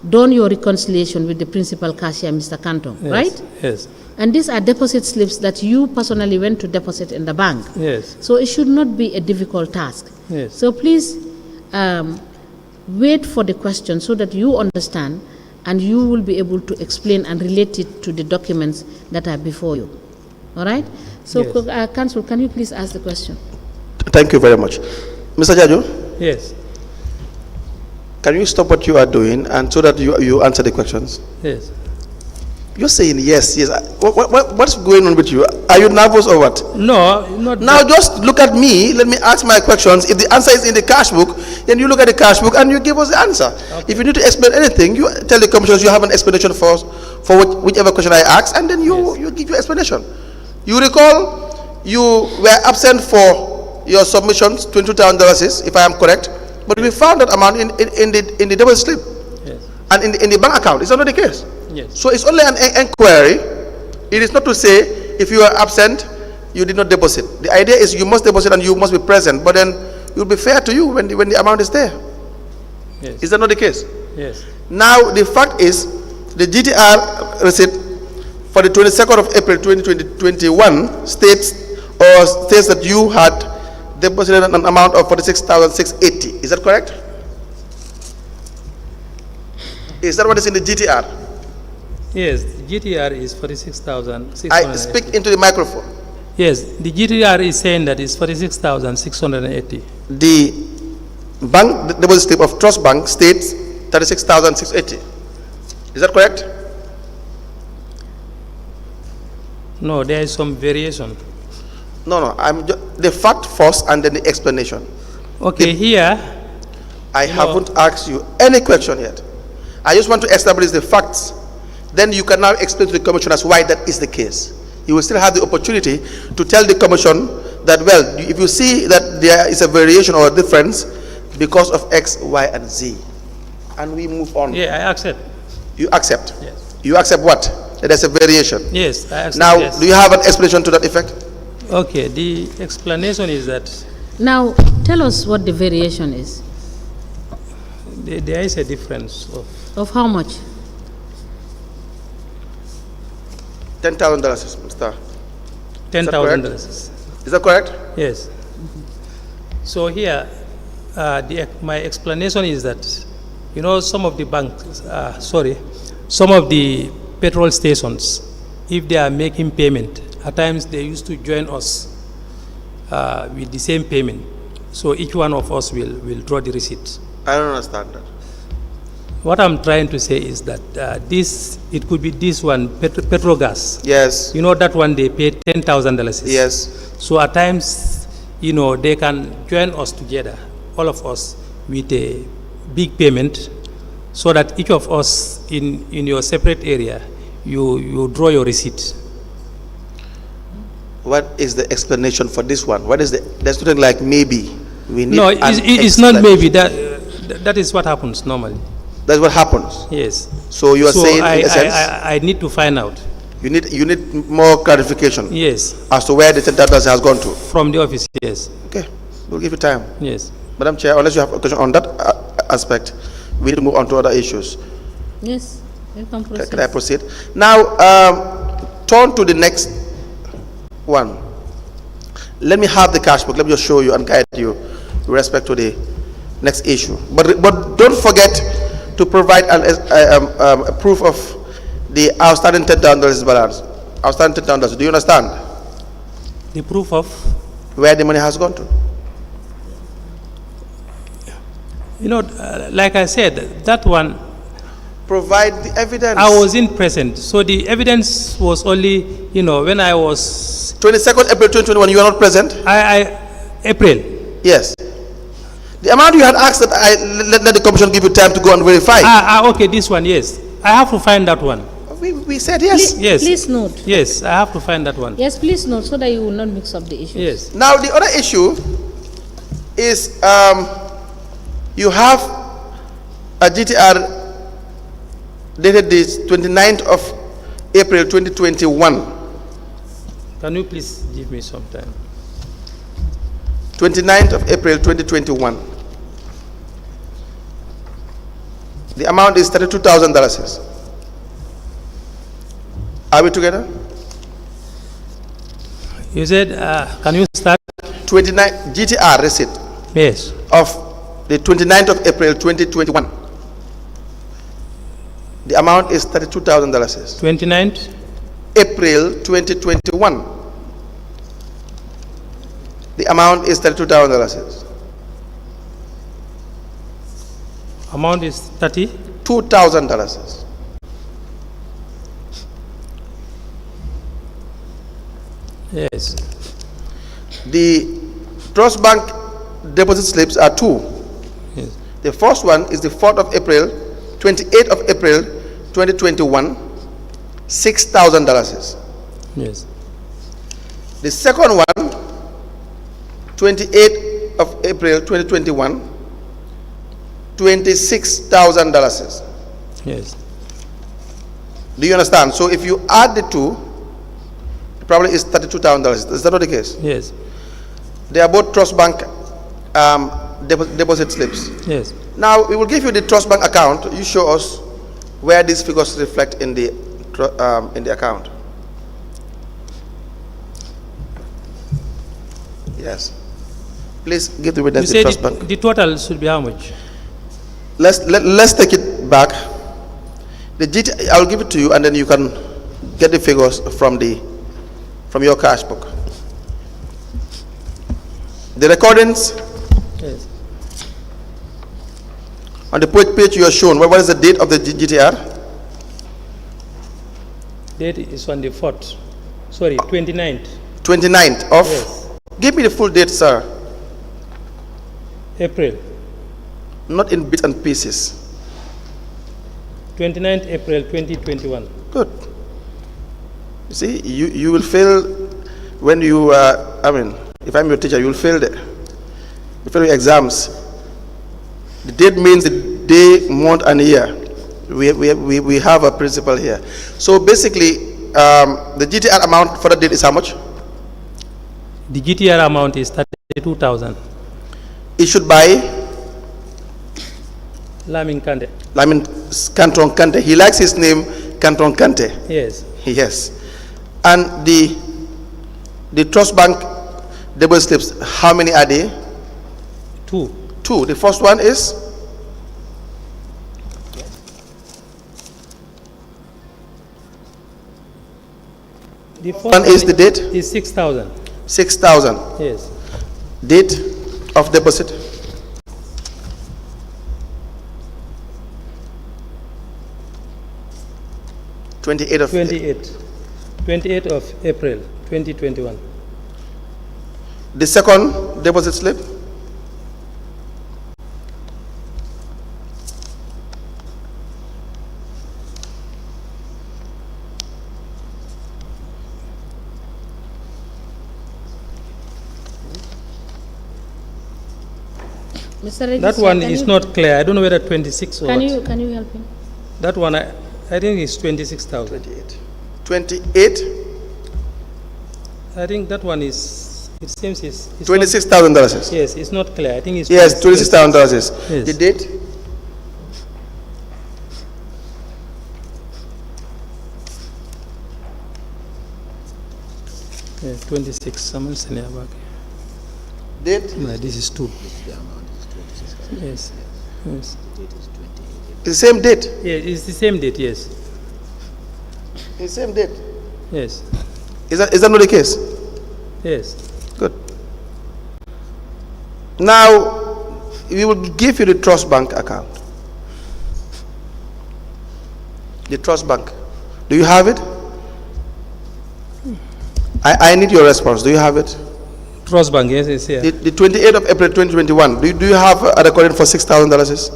done your reconciliation with the principal cashier, Mr. Kantong, Yes. right? Yes. And these are deposit slips that you personally went to deposit in the bank. Yes. So it should not be a difficult task. Yes. So please wait for the question so that you understand and you will be able to explain and relate it to the documents that are before you. All right? So, Yes. Counsel, can you please ask the question? Thank you very much. Mr. Jarju, Yes. can you stop what you are doing and so that you answer the questions? Yes. You're saying yes, yes. What's going on with you? Are you nervous or what? No, not Now just look at me. Let me ask my questions. If the answer is in the cash book, then you look at the cash book and you give us the answer. Okay. If you need to explain anything, you tell the commissioners you have an explanation for whichever question I ask, and then you give your explanation. You recall you were absent for your submissions, $22,000, if I am correct, but we found that amount in the double slip Yes. and in the bank account. Is that not the case? Yes. So it's only an inquiry. It is not to say if you are absent, you did not deposit. The idea is you must deposit and you must be present, but then it will be fair to you when the amount is there. Yes. Is that not the case? Yes. Now the fact is the GTR receipt for the 22nd of April 2021 states that you had deposited an amount of 46,680. Is that correct? Is that what is in the GTR? Yes, the GTR is 46,680. I speak into the microphone. Yes, the GTR is saying that it's 46,680. The bank deposit slip of Trust Bank states 36,680. Is that correct? No, there is some variation. No. I'm the fact first and then the explanation. Okay, here, I haven't asked you any question yet. I just want to establish the facts. Then you can now explain to the commissioners why that is the case. You will still have the opportunity to tell the commission that, well, if you see that there is a variation or a difference because of X, Y, and Z, and we move on. yeah, I accept. You accept? Yes. You accept what? That there's a variation? Yes, I accept. Now, yes. do you have an explanation to that effect? Okay, the explanation is that Now, tell us what the variation is. there is a difference of Of how much? $10,000, Mr. $10,000. Is that correct? Yes. So here, my explanation is that, some of the banks, some of the petrol stations, if they are making payment, at times they used to join us with the same payment. So each one of us will draw the receipt. I don't understand that. What I'm trying to say is that it could be this one, Petrogas. Yes. That one they pay $10,000. Yes. So at times, they can join us together, all of us, with a big payment, so that each of us in your separate area, you draw your receipt. What is the explanation for this one? There's nothing like maybe. We need No, an it's not maybe. explanation. That is what happens normally. That's what happens. Yes. So you are saying, in a sense, I need to find out. you need more clarification. Yes. As to where the $10,000 has gone to. From the office, yes. Okay, we'll give you time. Yes. Madam Chair, unless you have a question on that aspect, we need to move on to other issues. Yes, you can proceed. Can I proceed? Now, turn to the next one. Let me have the cash book. Let me just show you and guide you with respect to the next issue. But don't forget to provide a proof of the outstanding $10,000 balance. Outstanding $10,000. Do you understand? The proof of? Where the money has gone to. You know, like I said, that one. Provide the evidence. I wasn't present, so the evidence was only, you know, when I was. 22nd April 2021. You are not present. April. Yes. The amount you had asked that let the commission give you time to go and verify. Okay, this one, yes. I have to find that one. We said yes. Yes. Please note. Yes, I have to find that one. Yes, please note so that you will not mix up the issues. Yes. Now the other issue is you have a GTR dated this 29th of April 2021. Can you please give me some time? 29th of April 2021. The amount is $32,000. Are we together? You said, can you start? 29 GTR receipt Yes. of the 29th of April 2021. The amount is $32,000. 29th? April 2021. The amount is $32,000. Amount is 30? $2,000. Yes. The trust bank deposit slips are two. Yes. The first one is the 4th of April, 28th of April 2021, $6,000. Yes. The second one, 28th of April 2021, $26,000. Yes. Do you understand? So if you add the two, it probably is $32,000. Is that not the case? Yes. They are both trust bank deposit slips. Yes. Now we will give you the trust bank account. You show us where these figures reflect in the account. Yes. Please give the witness the trust bank. The total should be how much? Let's take it back. The GT, I'll give it to you, and then you can get the figures from your cash book. The recordings. Yes. On the page you are shown, what is the date of the GTR? Date is on the 4th. Sorry, 29th. 29th of? Yes. Give me the full date, sir. April. Not in bits and pieces. 29th April 2021. Good. You see, you will fail when you, if I'm your teacher, you will fail there. You fail your exams. The date means the day, month, and year. We have a principle here. So basically, the GTR amount for the date is how much? The GTR amount is 32,000. Issued by? Lamin Kante. Lamin Canton Kante. He likes his name, Canton Kante. Yes. Yes. And the trust bank deposit slips, how many are they? Two. The first one is? The first one is the date? Is 6,000. 6,000. Yes. Date of deposit? Twenty-eight of 28th of April 2021. The second deposit slip? Mr. That Registrar, one can is you- not clear. I don't know whether 26 or Can what. you help him? That one, I think it's 26,000. 28? I think that one is, it seems it's not- $26,000. yes, it's not clear. I think it's Yes, $26,000. Yes. The date? Yeah, 26. Someone send it back. Date? No, this is 2. Yes. Yes. It's the same date. Yeah, it's the same date, yes. It's the same date. Yes. Is that not the case? Yes. Good. Now, we will give you the trust bank account. The trust bank. Do you have it? I need your response. Do you have it? Trust Bank, yes, it's here. The 28th of April 2021. Do you have a recording for $6,000?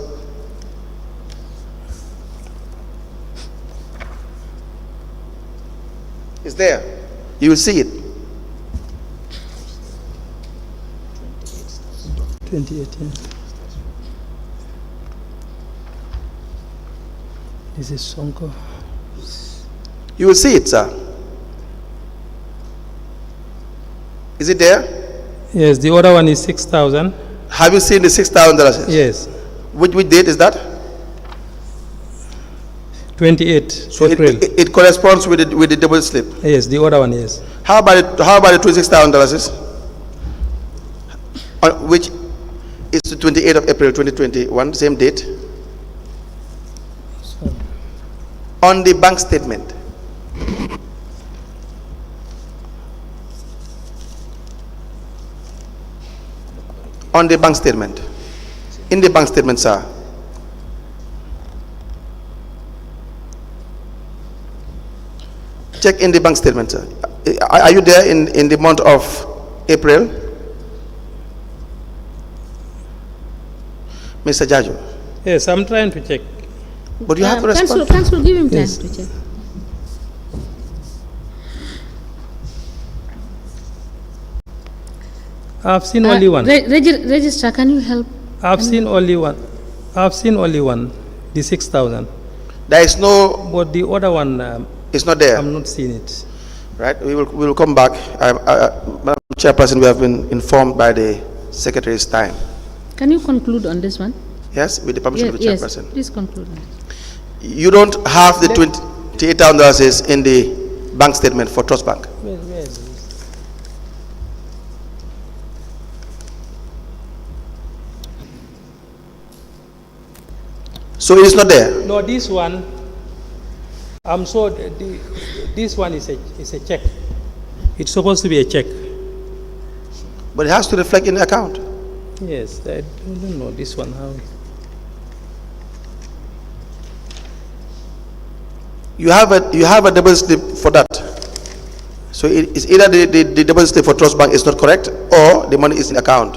It's there. You will see it. 28, yeah. This is Sonko. You will see it, sir. Is it there? Yes, the other one is 6,000. Have you seen the $6,000? Yes. Which date is that? 28 So April. it corresponds with the double slip. Yes, the other one, yes. How about the $26,000? Which is the 28th of April 2021, same date. On the bank statement. On the bank statement. In the bank statement, sir. Check in the bank statement, sir. Are you there in the month of April? Mr. Jarju. Yes, I'm trying to check. But you have to respond. Council, give him time Yes. to check. I've seen only one. Registrar, can you help? I've seen only one. I've seen only one, the 6,000. There is no, But the other one, it's not there. I'm not seeing it. Right? We will come back. Madam Chairperson, we have been informed by the Secretary's time. Can you conclude on this one? Yes, with the permission of the Yes, Chairperson. please conclude. You don't have the $28,000 in the bank statement for Trust Bank. Where is it? So it is not there. No, this one, I'm sure this one is a check. It's supposed to be a check. But it has to reflect in the account. Yes, I don't know this one how. You have a double slip for that. So it is either the double slip for Trust Bank is not correct, or the money is in account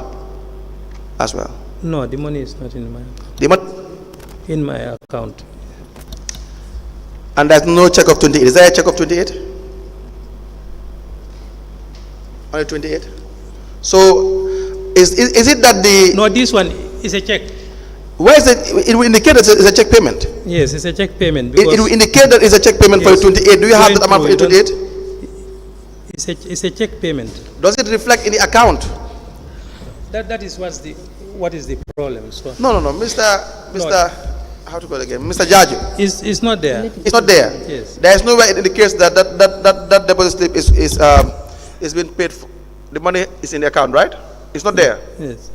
as well. No, the money is not in my The money, in my account. and there's no check of 28. Is there a check of 28? Only 28. So is it that the No, this one is a check. where is it? It will indicate that it's a check payment. Yes, it's a check payment. It will indicate that it's a check payment for Yes. 28. Do you have Going that amount for through, 28? It's a check payment. Does it reflect in the account? That is what is the problem. So No, Mr. How to call it again? Mr. Jarju. it's not there. It's not there. Yes. There is nowhere it indicates that deposit slip is being paid for. The money is in the account, right? It's not there. Yes.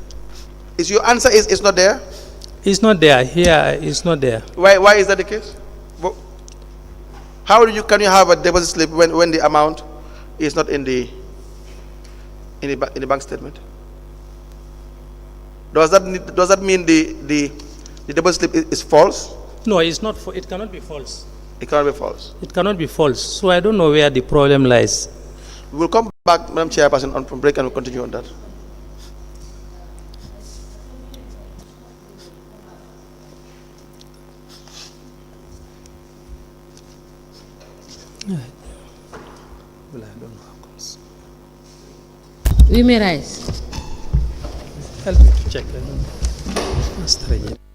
Is your answer is it's not there? It's not there. Here it's not there. Why is that the case? How can you have a deposit slip when the amount is not in the bank statement? Does that mean the deposit slip is false? No, it's not. It cannot be false. It cannot be false. It cannot be false. So I don't know where the problem lies. We will come back, Madam Chairperson, on break and we'll continue on that. Well, I don't know how comes. We may rise. Help me to check. I don't know. Astray.